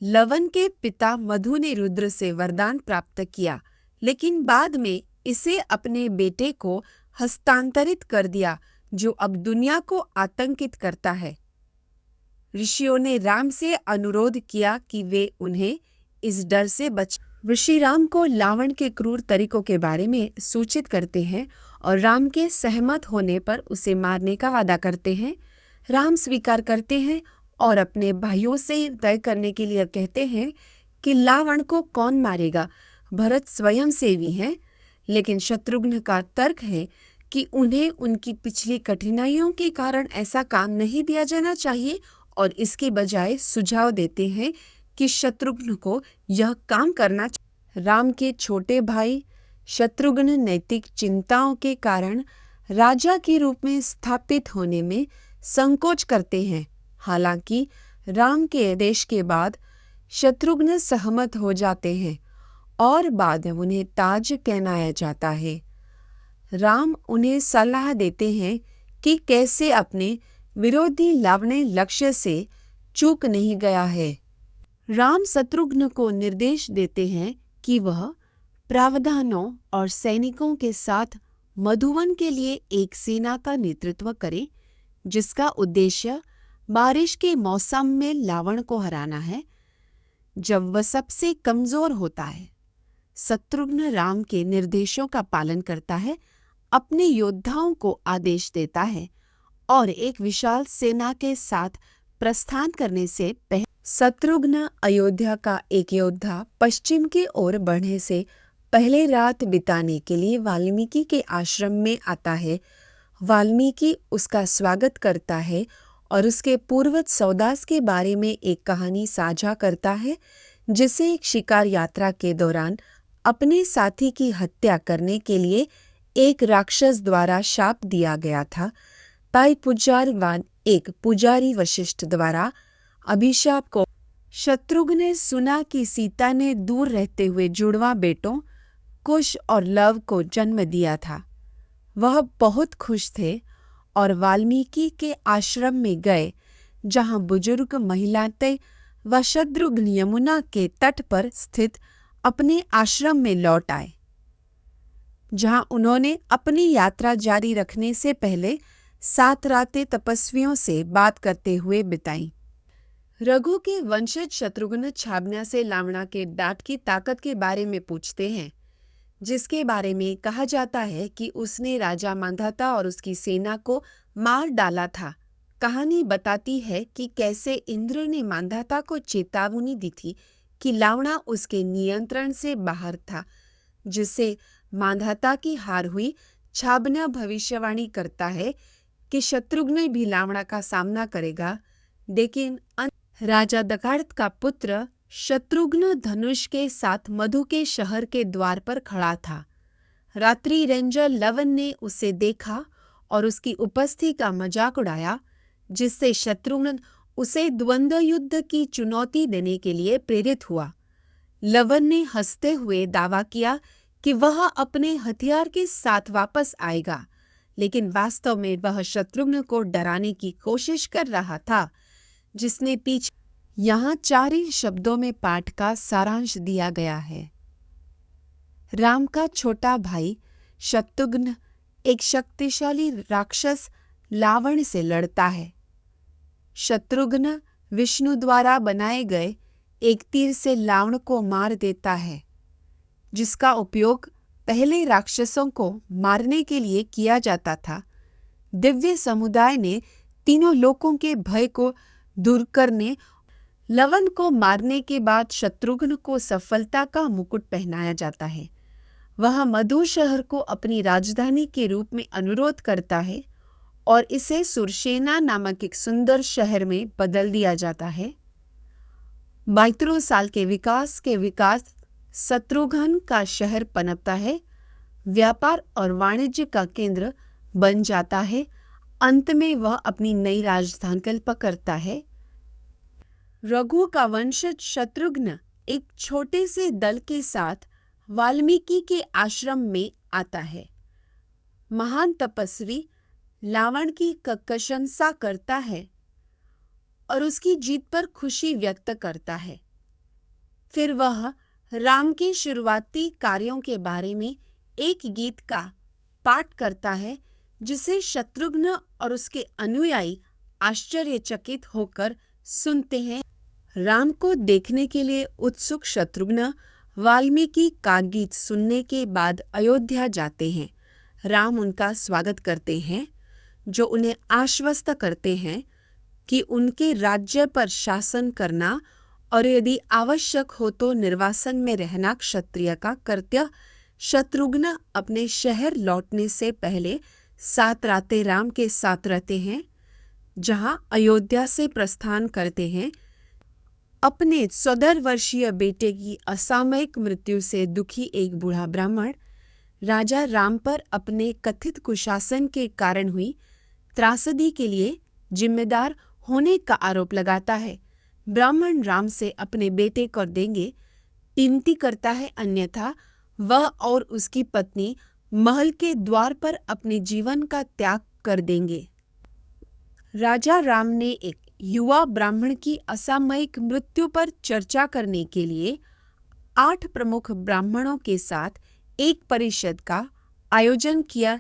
लवन के पिता मधु ने रुद्र से वरदान प्राप्त किया, लेकिन बाद में इसे अपने बेटे को हस्तांतरित कर दिया, जो अब दुनिया को आतंकित करता है। ऋषियों ने राम से अनुरोध किया कि वे उन्हें इस डर से ऋषि राम को रावण के क्रूर तरीकों के बारे में सूचित करते हैं और राम के सहमत होने पर उसे मारने का वादा करते हैं। राम स्वीकार करते हैं और अपने भाइयों से तय करने के लिए कहते हैं कि रावण को कौन मारेगा। भरत स्वयं सेवी हैं, लेकिन शत्रुघ्न का तर्क है कि उन्हें उनकी पिछली कठिनाइयों के कारण ऐसा काम नहीं दिया जाना चाहिए और इसके बजाय सुझाव देते हैं कि शत्रुघ्न को यह काम करना चाहिए। राम के छोटे भाई शत्रुघ्न नैतिक चिंताओं के कारण राजा के रूप में स्थापित होने में संकोच करते हैं। हालांकि राम के आदेश के बाद शत्रुघ्न सहमत हो जाते हैं और बाद में उन्हें ताज पहनाया जाता है। राम उन्हें सलाह देते हैं कि कैसे अपने विरोधी लावण्य लक्ष्य से चूक नहीं गया है। राम शत्रुघ्न को निर्देश देते हैं कि वह प्रावधानों और सैनिकों के साथ मधुवन के लिए एक सेना का नेतृत्व करे, जिसका उद्देश्य बारिश के मौसम में रावण को हराना है, जब वह सबसे कमजोर होता है। शत्रुघ्न राम के निर्देशों का पालन करता है, अपने योद्धाओं को आदेश देता है और एक विशाल सेना के साथ प्रस्थान करने से पहले शत्रुघ्न अयोध्या का एक योद्धा पश्चिम की ओर बढ़ने से पहले रात बिताने के लिए वाल्मीकि के आश्रम में आता है। वाल्मीकि उसका स्वागत करता है और उसके पूर्वज सौदास के बारे में एक कहानी साझा करता है, जिसे एक शिकार यात्रा के दौरान अपने साथी की हत्या करने के लिए एक राक्षस द्वारा शाप दिया गया था। ताई पुजारवान एक पुजारी वशिष्ठ द्वारा अभिशाप को शत्रुघ्न ने सुना कि सीता ने दूर रहते हुए जुड़वा बेटों कुश और लव को जन्म दिया था। वह बहुत खुश थे और वाल्मीकि के आश्रम में गए, जहां बुजुर्ग महिलाएं व शत्रुघ्न यमुना के तट पर स्थित अपने आश्रम में लौट आए, जहां उन्होंने अपनी यात्रा जारी रखने से पहले 7 रातें तपस्वियों से बात करते हुए बिताई। रघु के वंशज शत्रुघ्न छाबना से रावण के डांट की ताकत के बारे में पूछते हैं, जिसके बारे में कहा जाता है कि उसने राजा मांधाता और उसकी सेना को मार डाला था। कहानी बताती है कि कैसे इंद्र ने मांधाता को चेतावनी दी थी कि रावण उसके नियंत्रण से बाहर था, जिससे मांधाता की हार हुई। छाबना भविष्यवाणी करता है कि शत्रुघ्न भी रावण का सामना करेगा, लेकिन राजा दगार्थ का पुत्र शत्रुघ्न धनुष के साथ मधु के शहर के द्वार पर खड़ा था। रात्रि रेंजर लवन ने उसे देखा और उसकी उपस्थिति का मजाक उड़ाया, जिससे शत्रुघ्न उसे द्वंद्व युद्ध की चुनौती देने के लिए प्रेरित हुआ। लवन ने हंसते हुए दावा किया कि वह अपने हथियार के साथ वापस आएगा, लेकिन वास्तव में वह शत्रुघ्न को डराने की कोशिश कर रहा था, जिसने पीछे यहाँ 4 ही शब्दों में पाठ का सारांश दिया गया है। राम का छोटा भाई शत्रुघ्न एक शक्तिशाली राक्षस रावण से लड़ता है। शत्रुघ्न विष्णु द्वारा बनाए गए एक तीर से रावण को मार देता है, जिसका उपयोग पहले राक्षसों को मारने के लिए किया जाता था। दिव्य समुदाय ने तीनों लोकों के भय को दूर करने लवन को मारने के बाद शत्रुघ्न को सफलता का मुकुट पहनाया जाता है। वह मधु शहर को अपनी राजधानी के रूप में अनुरोध करता है और इसे सुरसेना नामक एक सुंदर शहर में बदल दिया जाता है। 72 साल के विकास शत्रुघ्न का शहर पनपता है, व्यापार और वाणिज्य का केंद्र बन जाता है। अंत में वह अपनी नई राजधानी कल्प करता है। रघु का वंशज शत्रुघ्न एक छोटे से दल के साथ वाल्मीकि के आश्रम में आता है। महान तपस्वी रावण की प्रशंसा करता है और उसकी जीत पर खुशी व्यक्त करता है। फिर वह राम के शुरुआती कार्यों के बारे में एक गीत का पाठ करता है, जिसे शत्रुघ्न और उसके अनुयायी आश्चर्यचकित होकर सुनते हैं। राम को देखने के लिए उत्सुक शत्रुघ्न वाल्मीकि का गीत सुनने के बाद अयोध्या जाते हैं। राम उनका स्वागत करते हैं, जो उन्हें आश्वस्त करते हैं कि उनके राज्य पर शासन करना और यदि आवश्यक हो तो निर्वासन में रहना क्षत्रिय का कर्तव्य। शत्रुघ्न अपने शहर लौटने से पहले 7 रातें राम के साथ रहते हैं, जहां अयोध्या से प्रस्थान करते हैं। अपने 14 वर्षीय बेटे की असामयिक मृत्यु से दुखी एक बूढ़ा ब्राह्मण राजा राम पर अपने कथित कुशासन के कारण हुई त्रासदी के लिए जिम्मेदार होने का आरोप लगाता है। ब्राह्मण राम से अपने बेटे को देंगे विनती करता है, अन्यथा वह और उसकी पत्नी महल के द्वार पर अपने जीवन का त्याग कर देंगे। राजा राम ने एक युवा ब्राह्मण की असामयिक मृत्यु पर चर्चा करने के लिए 8 प्रमुख ब्राह्मणों के साथ एक परिषद का आयोजन किया।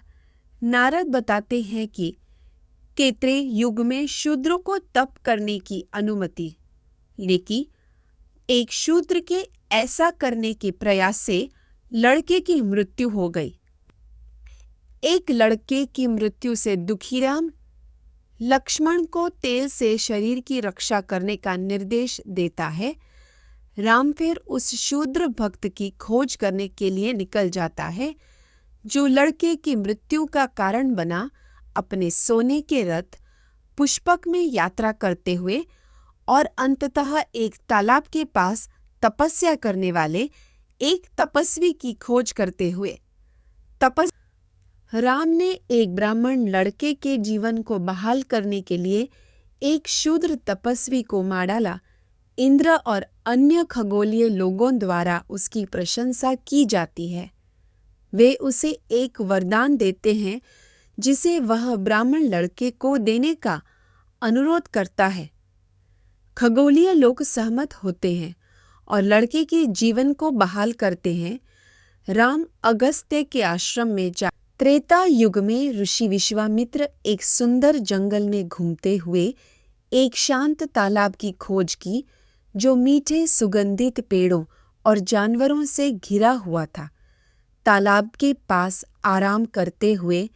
नारद बताते हैं कि त्रेता युग में शूद्रों को तप करने की अनुमति, लेकिन एक शूद्र के ऐसा करने के प्रयास से लड़के की मृत्यु हो गई। एक लड़के की मृत्यु से दुखी राम लक्ष्मण को तेल से शरीर की रक्षा करने का निर्देश देता है। राम फिर उस शूद्र भक्त की खोज करने के लिए निकल जाता है, जो लड़के की मृत्यु का कारण बना। अपने सोने के रथ पुष्पक में यात्रा करते हुए और अंततः एक तालाब के पास तपस्या करने वाले एक तपस्वी की खोज करते हुए राम ने एक ब्राह्मण लड़के के जीवन को बहाल करने के लिए एक शूद्र तपस्वी को मार डाला। इंद्र और अन्य खगोलीय लोगों द्वारा उसकी प्रशंसा की जाती है। वे उसे एक वरदान देते हैं, जिसे वह ब्राह्मण लड़के को देने का अनुरोध करता है। खगोलीय लोग सहमत होते हैं और लड़के के जीवन को बहाल करते हैं। राम अगस्त्य के आश्रम में जा त्रेता युग में ऋषि विश्वामित्र एक सुंदर जंगल में घूमते हुए एक शांत तालाब की खोज की, जो मीठे सुगंधित पेड़ों और जानवरों से घिरा हुआ था। तालाब के पास आराम करते हुए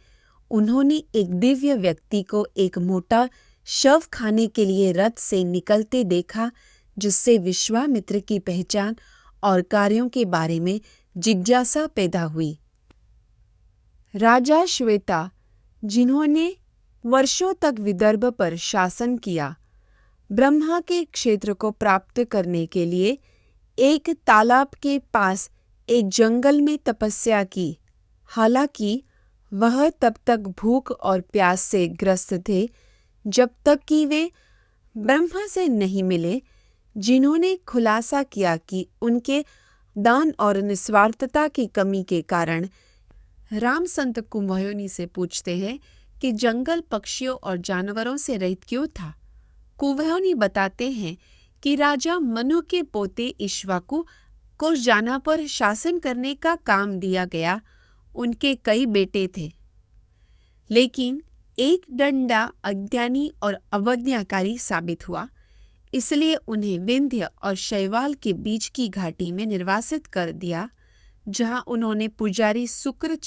उन्होंने एक दिव्य व्यक्ति को एक मोटा शव खाने के लिए रथ से निकलते देखा, जिससे विश्वामित्र की पहचान और कार्यों के बारे में जिज्ञासा पैदा हुई। राजा श्वेता, जिन्होंने वर्षों तक विदर्भ पर शासन किया, ब्रह्मा के क्षेत्र को प्राप्त करने के लिए एक तालाब के पास एक जंगल में तपस्या की। हालांकि वह तब तक भूख और प्यास से ग्रस्त थे जब तक कि वे ब्रह्मा से नहीं मिले, जिन्होंने खुलासा किया कि उनके दान और निस्वार्थता की कमी के कारण। राम संत कुंभयोनी से पूछते हैं कि जंगल पक्षियों और जानवरों से रहित क्यों था। कुंभयोनी बताते हैं कि राजा मनु के पोते इक्ष्वाकु को जाना पर शासन करने का काम दिया गया। उनके कई बेटे थे, लेकिन एक डंडा अज्ञानी और अवज्ञाकारी साबित हुआ, इसलिए उन्हें विंध्य और शैवाल के बीच की घाटी में निर्वासित कर दिया, जहां उन्होंने पुजारी शुक्र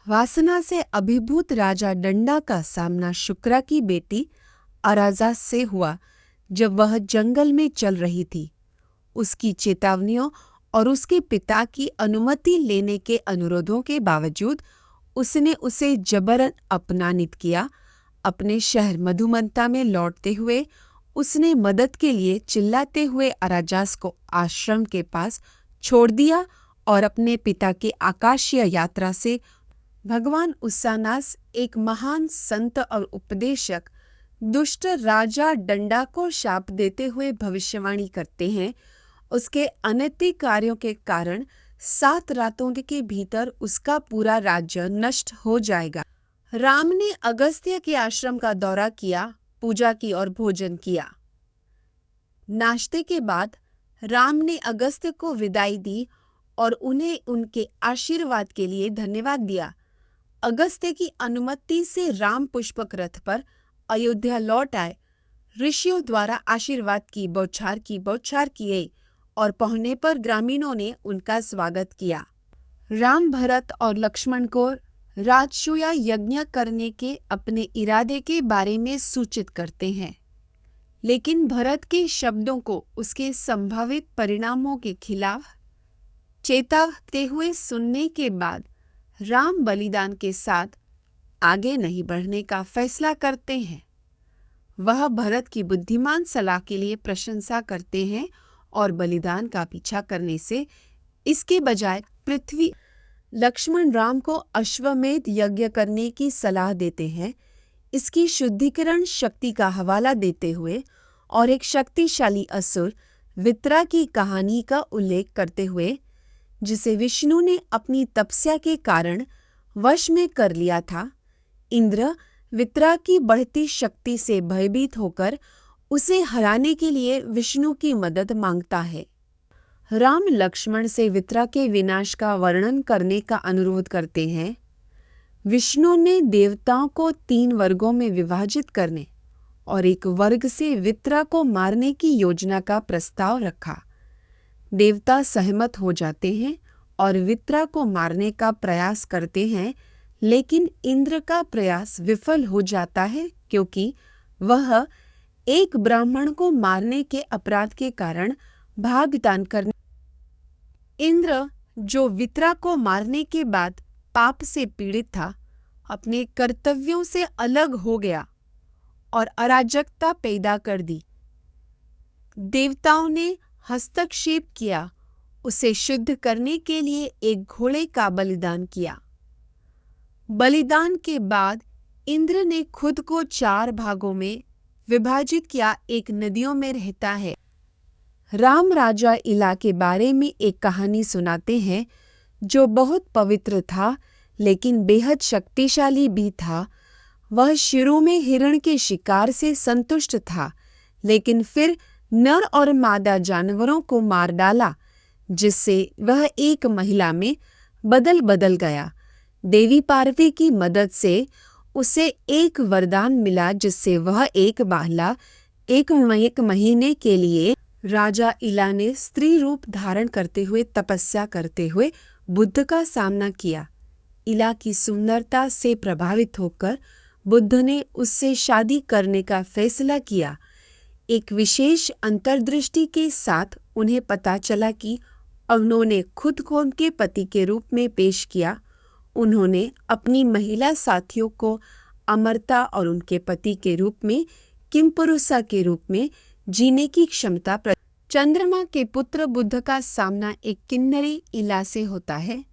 वासना से अभिभूत राजा डंडा का सामना शुक्रा की बेटी अराजा से हुआ, जब वह जंगल में चल रही थी। उसकी चेतावनियों और उसके पिता की अनुमति लेने के अनुरोधों के बावजूद उसने उसे जबरन अपमानित किया। अपने शहर मधुमंता में लौटते हुए उसने मदद के लिए चिल्लाते हुए अराजास को आश्रम के पास छोड़ दिया और अपने पिता के आकाशीय यात्रा से भगवान उस्सानास, एक महान संत और उपदेशक, दुष्ट राजा डंडा को शाप देते हुए भविष्यवाणी करते हैं। उसके अनैतिक कार्यों के कारण 7 रातों के भीतर उसका पूरा राज्य नष्ट हो जाएगा। राम ने अगस्त्य के आश्रम का दौरा किया, पूजा की और भोजन किया। नाश्ते के बाद राम ने अगस्त्य को विदाई दी और उन्हें उनके आशीर्वाद के लिए धन्यवाद दिया। अगस्त्य की अनुमति से राम पुष्पक रथ पर अयोध्या लौट आए। ऋषियों द्वारा आशीर्वाद की बौछार किए और पहुंचने पर ग्रामीणों ने उनका स्वागत किया। राम भरत और लक्ष्मण को राजसूय यज्ञ करने के अपने इरादे के बारे में सूचित करते हैं, लेकिन भरत के शब्दों को उसके संभावित परिणामों के खिलाफ चेतावते हुए सुनने के बाद राम बलिदान के साथ आगे नहीं बढ़ने का फैसला करते हैं। वह भरत की बुद्धिमान सलाह के लिए प्रशंसा करते हैं और बलिदान का पीछा करने से इसके बजाय पृथ्वी लक्ष्मण राम को अश्वमेध यज्ञ करने की सलाह देते हैं। इसकी शुद्धिकरण शक्ति का हवाला देते हुए और एक शक्तिशाली असुर वित्रा की कहानी का उल्लेख करते हुए, जिसे विष्णु ने अपनी तपस्या के कारण वश में कर लिया था, इंद्र वित्रा की बढ़ती शक्ति से भयभीत होकर उसे हराने के लिए विष्णु की मदद मांगता है। राम लक्ष्मण से वित्रा के विनाश का वर्णन करने का अनुरोध करते हैं। विष्णु ने देवताओं को 3 वर्गों में विभाजित करने और एक वर्ग से वित्रा को मारने की योजना का प्रस्ताव रखा। देवता सहमत हो जाते हैं और वित्रा को मारने का प्रयास करते हैं, लेकिन इंद्र का प्रयास विफल हो जाता है क्योंकि वह एक ब्राह्मण को मारने के अपराध के कारण भागदान करने। इंद्र, जो वित्रा को मारने के बाद पाप से पीड़ित था, अपने कर्तव्यों से अलग हो गया और अराजकता पैदा कर दी। देवताओं ने हस्तक्षेप किया, उसे शुद्ध करने के लिए एक घोड़े का बलिदान किया। बलिदान के बाद इंद्र ने खुद को 4 भागों में विभाजित किया, एक नदियों में रहता है। राम राजा इला के बारे में एक कहानी सुनाते हैं जो बहुत पवित्र था लेकिन बेहद शक्तिशाली भी था। वह शुरू में हिरण के शिकार से संतुष्ट था, लेकिन फिर नर और मादा जानवरों को मार डाला, जिससे वह एक महिला में बदल गया। देवी पार्वती की मदद से उसे एक वरदान मिला, जिससे वह एक महीने के लिए राजा इला ने स्त्री रूप धारण करते हुए तपस्या करते हुए बुद्ध का सामना किया। इला की सुंदरता से प्रभावित होकर बुद्ध ने उससे शादी करने का फैसला किया। एक विशेष अंतर्दृष्टि के साथ उन्हें पता चला कि उन्होंने खुद को उनके पति के रूप में पेश किया। उन्होंने अपनी महिला साथियों को अमरता और उनके पति के रूप में किमपुरुषा के रूप में जीने की क्षमता। चंद्रमा के पुत्र बुद्ध का सामना एक किन्नरी इला से होता है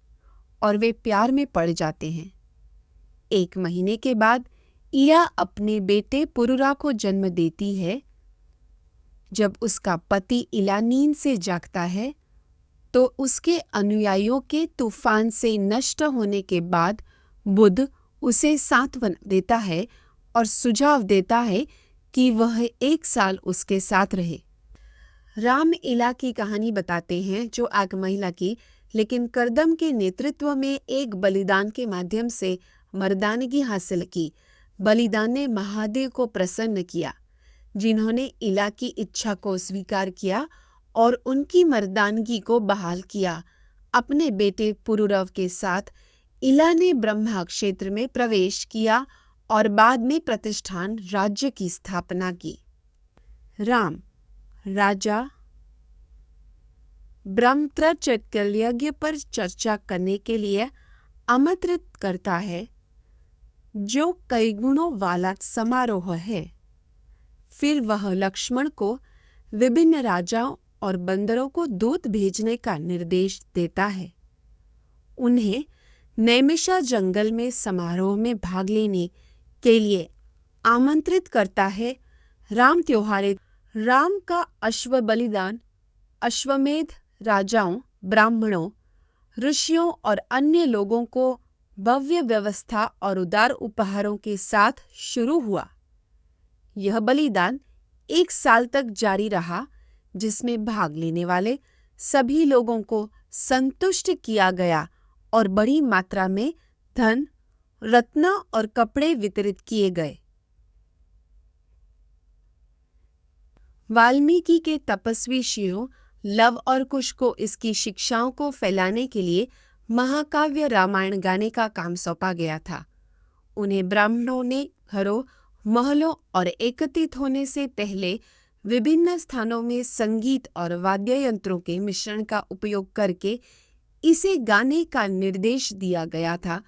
और वे प्यार में पड़ जाते हैं। 1 महीने के बाद इला अपने बेटे पुरुरा को जन्म देती है। जब उसका पति इला नींद से जागता है तो उसके अनुयायियों के तूफान से नष्ट होने के बाद बुद्ध उसे सांत्वना देता है और सुझाव देता है कि वह 1 साल उसके साथ रहे। राम इला की कहानी बताते हैं जो एक महिला की, लेकिन करदम के नेतृत्व में एक बलिदान के माध्यम से मर्दानगी हासिल की। बलिदान ने महादेव को प्रसन्न किया, जिन्होंने इला की इच्छा को स्वीकार किया और उनकी मर्दानगी को बहाल किया। अपने बेटे पुरुरव के साथ इला ने ब्रह्मा क्षेत्र में प्रवेश किया और बाद में प्रतिष्ठान राज्य की स्थापना की। राम राजा ब्रह्मचर्य यज्ञ पर चर्चा करने के लिए आमंत्रित करता है, जो कई गुणों वाला समारोह है। फिर वह लक्ष्मण को विभिन्न राजाओं और बंदरों को दूत भेजने का निर्देश देता है। उन्हें नैमिषा जंगल में समारोह में भाग लेने के लिए आमंत्रित करता है। राम त्योहार राम का अश्व बलिदान अश्वमेध राजाओं, ब्राह्मणों, ऋषियों और अन्य लोगों को भव्य व्यवस्था और उदार उपहारों के साथ शुरू हुआ। यह बलिदान 1 साल तक जारी रहा, जिसमें भाग लेने वाले सभी लोगों को संतुष्ट किया गया और बड़ी मात्रा में धन, रत्न और कपड़े वितरित किए गए। वाल्मीकि के तपस्वी शिष्यों लव और कुश को इसकी शिक्षाओं को फैलाने के लिए महाकाव्य रामायण गाने का काम सौंपा गया था। उन्हें ब्राह्मणों ने घरों, महलों और एकत्रित होने से पहले विभिन्न स्थानों में संगीत और वाद्य यंत्रों के मिश्रण का उपयोग करके इसे गाने का निर्देश दिया गया था।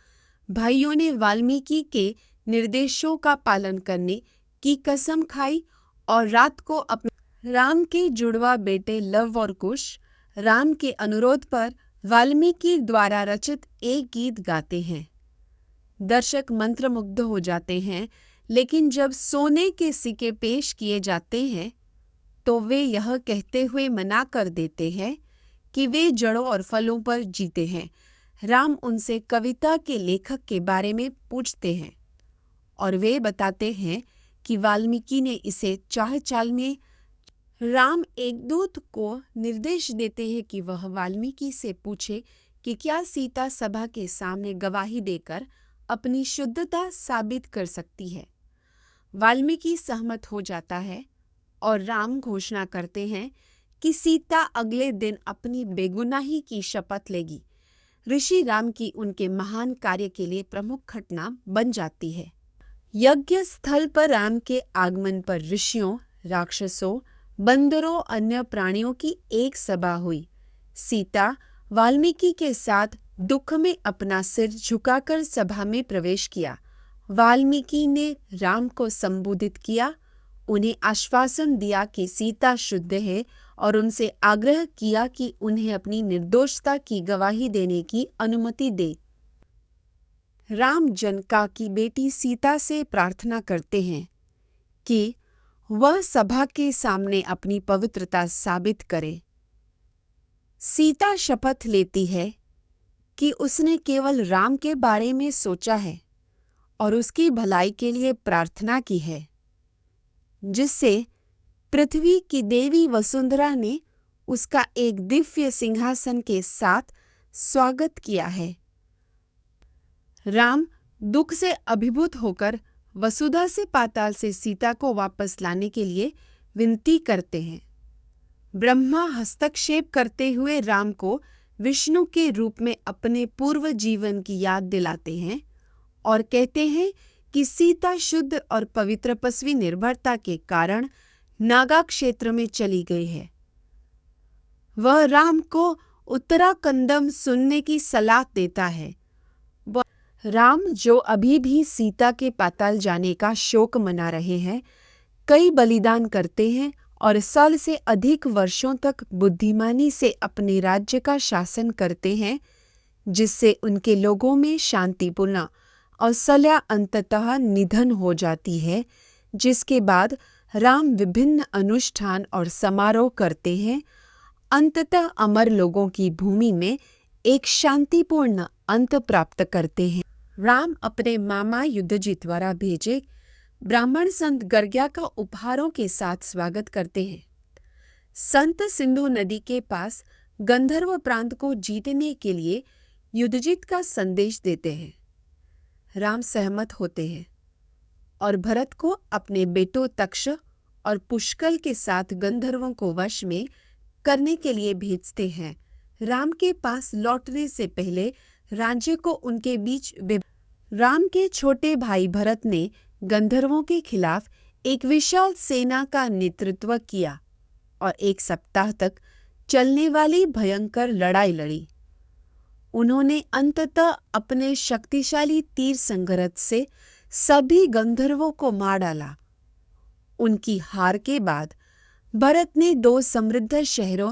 भाइयों ने वाल्मीकि के निर्देशों का पालन करने की कसम खाई और रात को अपने राम के जुड़वा बेटे लव और कुश राम के अनुरोध पर वाल्मीकि द्वारा रचित एक गीत गाते हैं। दर्शक मंत्रमुग्ध हो जाते हैं, लेकिन जब सोने के सिक्के पेश किए जाते हैं तो वे यह कहते हुए मना कर देते हैं कि वे जड़ों और फलों पर जीते हैं। राम उनसे कविता के लेखक के बारे में पूछते हैं और वे बताते हैं कि वाल्मीकि ने इसे चाल में। राम एक दूत को निर्देश देते हैं कि वह वाल्मीकि से पूछे कि क्या सीता सभा के सामने गवाही देकर अपनी शुद्धता साबित कर सकती है। वाल्मीकि सहमत हो जाता है और राम घोषणा करते हैं कि सीता अगले दिन अपनी बेगुनाही की शपथ लेगी। ऋषि राम की उनके महान कार्य के लिए प्रमुख घटना बन जाती है। यज्ञ स्थल पर राम के आगमन पर ऋषियों, राक्षसों, बंदरों, अन्य प्राणियों की एक सभा हुई। सीता वाल्मीकि के साथ दुख में अपना सिर झुकाकर सभा में प्रवेश किया। वाल्मीकि ने राम को संबोधित किया, उन्हें आश्वासन दिया कि सीता शुद्ध है और उनसे आग्रह किया कि उन्हें अपनी निर्दोषता की गवाही देने की अनुमति दे। राम जनका की बेटी सीता से प्रार्थना करते हैं कि वह सभा के सामने अपनी पवित्रता साबित करे। सीता शपथ लेती है कि उसने केवल राम के बारे में सोचा है और उसकी भलाई के लिए प्रार्थना की है, जिससे पृथ्वी की देवी वसुंधरा ने उसका एक दिव्य सिंहासन के साथ स्वागत किया है। राम दुख से अभिभूत होकर वसुधा से पाताल से सीता को वापस लाने के लिए विनती करते हैं। ब्रह्मा हस्तक्षेप करते हुए राम को विष्णु के रूप में अपने पूर्व जीवन की याद दिलाते हैं और कहते हैं कि सीता शुद्ध और पवित्र तपस्वी निर्भरता के कारण नागा क्षेत्र में चली गई है। वह राम को उत्तराखंडम सुनने की सलाह देता है। राम, जो अभी भी सीता के पाताल जाने का शोक मना रहे हैं, कई बलिदान करते हैं और 100 साल से अधिक वर्षों तक बुद्धिमानी से अपने राज्य का शासन करते हैं, जिससे उनके लोगों में शांतिपूर्ण और सल्या अंततः निधन हो जाती है, जिसके बाद राम विभिन्न अनुष्ठान और समारोह करते हैं। अंततः अमर लोगों की भूमि में एक शांतिपूर्ण अंत प्राप्त करते हैं। राम अपने मामा युद्धजीत द्वारा भेजे ब्राह्मण संत गर्ग्या का उपहारों के साथ स्वागत करते हैं। संत सिंधु नदी के पास गंधर्व प्रांत को जीतने के लिए युद्धजीत का संदेश देते हैं। राम सहमत होते हैं और भरत को अपने बेटों तक्ष और पुष्कल के साथ गंधर्वों को वश में करने के लिए भेजते हैं। राम के पास लौटने से पहले राज्य को उनके बीच राम के छोटे भाई भरत ने गंधर्वों के खिलाफ एक विशाल सेना का नेतृत्व किया और 1 सप्ताह तक चलने वाली भयंकर लड़ाई लड़ी। उन्होंने अंततः अपने शक्तिशाली तीर संघर्ष से सभी गंधर्वों को मार डाला। उनकी हार के बाद भरत ने 2 समृद्ध शहरों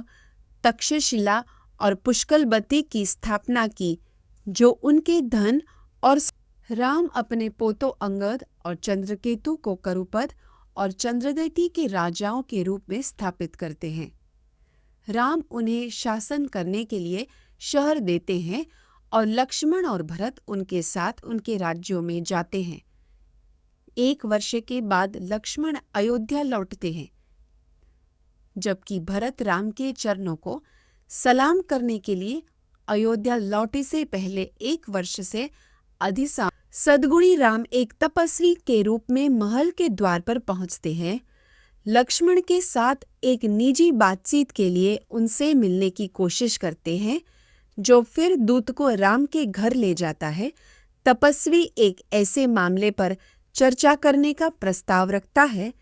तक्षशिला और पुष्कलवती की स्थापना की, जो उनके धन और राम अपने पोतों अंगद और चंद्रकेतु को करुपद और चंद्रदति के राजाओं के रूप में स्थापित करते हैं। राम उन्हें शासन करने के लिए शहर देते हैं और लक्ष्मण और भरत उनके साथ उनके राज्यों में जाते हैं। 1 वर्ष के बाद लक्ष्मण अयोध्या लौटते हैं। जबकि भरत राम के चरणों को सलाम करने के लिए अयोध्या लौटे से पहले 1 वर्ष से अधिक सद्गुणी राम एक तपस्वी के रूप में महल के द्वार पर पहुंचते हैं। लक्ष्मण के साथ एक निजी बातचीत के लिए उनसे मिलने की कोशिश करते हैं, जो फिर दूत को राम के घर ले जाता है। तपस्वी एक ऐसे मामले पर चर्चा करने का प्रस्ताव रखता है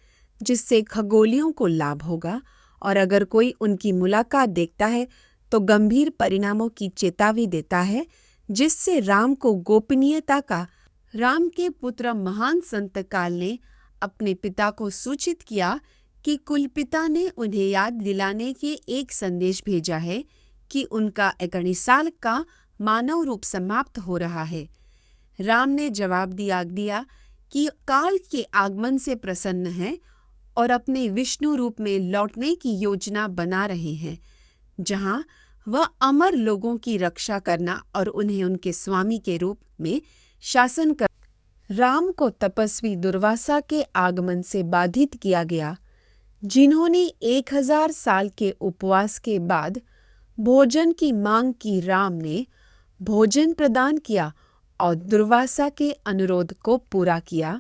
जिससे खगोलियों को लाभ होगा, और अगर कोई उनकी मुलाकात देखता है तो गंभीर परिणामों की चेतावनी देता है, जिससे राम को गोपनीयता का। राम के पुत्र महान संत काल ने अपने पिता को सूचित किया कि कुलपिता ने उन्हें याद दिलाने के एक संदेश भेजा है कि उनका 19 साल का मानव रूप समाप्त हो रहा है। राम ने जवाब दिया कि काल के आगमन से प्रसन्न है और अपने विष्णु रूप में लौटने की योजना बना रहे हैं, जहां वह अमर लोगों की रक्षा करना और उन्हें उनके स्वामी के रूप में शासन कर। राम को तपस्वी दुर्वासा के आगमन से बाधित किया गया, जिन्होंने 1000 साल के उपवास के बाद भोजन की मांग की। राम ने भोजन प्रदान किया और दुर्वासा के अनुरोध को पूरा किया।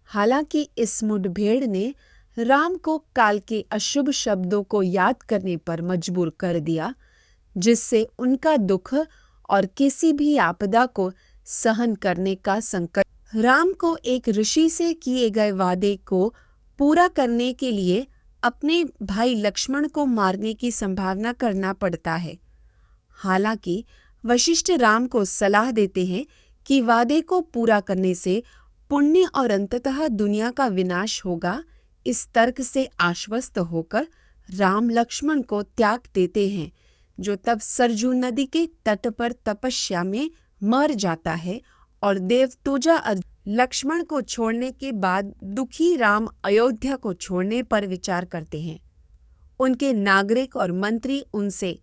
हालांकि इस मुठभेड़ ने राम को काल के अशुभ शब्दों को याद करने पर मजबूर कर दिया, जिससे उनका दुख और किसी भी आपदा को सहन करने का संकट। राम को एक ऋषि से किए गए वादे को पूरा करने के लिए अपने भाई लक्ष्मण को मारने की संभावना करना पड़ता है। हालांकि वशिष्ठ राम को सलाह देते हैं कि वादे को पूरा करने से पुण्य और अंततः दुनिया का विनाश होगा। इस तर्क से आश्वस्त होकर राम लक्ष्मण को त्याग देते हैं, जो तब सरजू नदी के तट पर तपस्या में मर जाता है, और देवतुजा लक्ष्मण को छोड़ने के बाद दुखी राम अयोध्या को छोड़ने पर विचार करते हैं। उनके नागरिक और मंत्री उनसे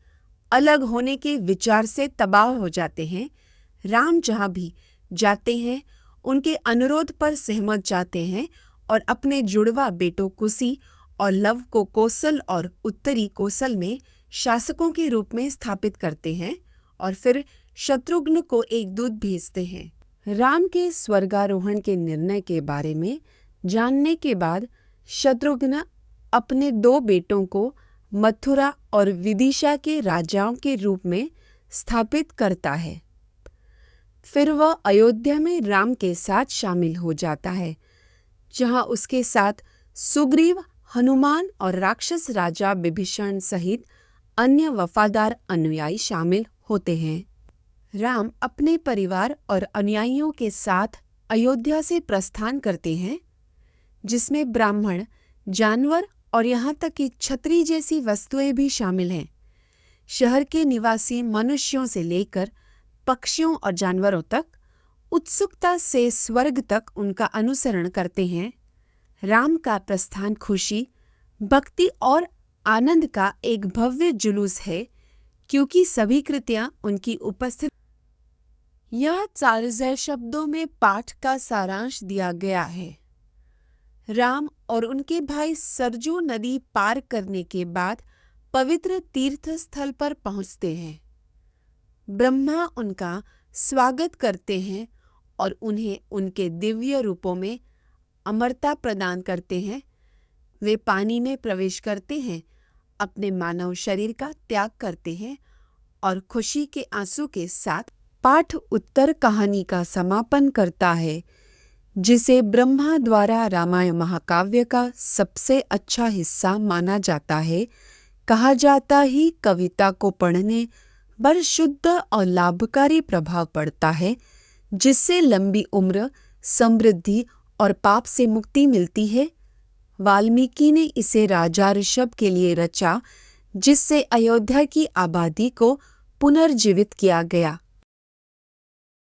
अलग होने के विचार से तबाह हो जाते हैं। राम जहाँ भी जाते हैं उनके अनुरोध पर सहमत जाते हैं और अपने जुड़वा बेटों कुशी और लव को कौशल और उत्तरी कौशल में शासकों के रूप में स्थापित करते हैं, और फिर शत्रुघ्न को एक दूत भेजते हैं। राम के स्वर्गारोहण के निर्णय के बारे में जानने के बाद शत्रुघ्न अपने 2 बेटों को मथुरा और विदिशा के राजाओं के रूप में स्थापित करता है। फिर वह अयोध्या में राम के साथ शामिल हो जाता है, जहां उसके साथ सुग्रीव, हनुमान और राक्षस राजा विभीषण सहित अन्य वफादार अनुयायी शामिल होते हैं। राम अपने परिवार और अनुयायियों के साथ अयोध्या से प्रस्थान करते हैं, जिसमें ब्राह्मण, जानवर और यहाँ तक कि छतरी जैसी वस्तुएं भी शामिल हैं। शहर के निवासी मनुष्यों से लेकर पक्षियों और जानवरों तक उत्सुकता से स्वर्ग तक उनका अनुसरण करते हैं। राम का प्रस्थान खुशी, भक्ति और आनंद का एक भव्य जुलूस है, क्योंकि सभी कृतियां उनकी उपस्थिति। यह 4000 शब्दों में पाठ का सारांश दिया गया है। राम और उनके भाई सरजू नदी पार करने के बाद पवित्र तीर्थ स्थल पर पहुंचते हैं। ब्रह्मा उनका स्वागत करते हैं और उन्हें उनके दिव्य रूपों में अमरता प्रदान करते हैं। वे पानी में प्रवेश करते हैं, अपने मानव शरीर का त्याग करते हैं और खुशी के आंसू के साथ पाठ उत्तर कहानी का समापन करता है, जिसे ब्रह्मा द्वारा रामायण महाकाव्य का सबसे अच्छा हिस्सा माना जाता है। कहा जाता ही कविता को पढ़ने पर शुद्ध और लाभकारी प्रभाव पड़ता है, जिससे लंबी उम्र, समृद्धि और पाप से मुक्ति मिलती है। वाल्मीकि ने इसे राजा ऋषभ के लिए रचा, जिससे अयोध्या की आबादी को पुनर्जीवित किया गया।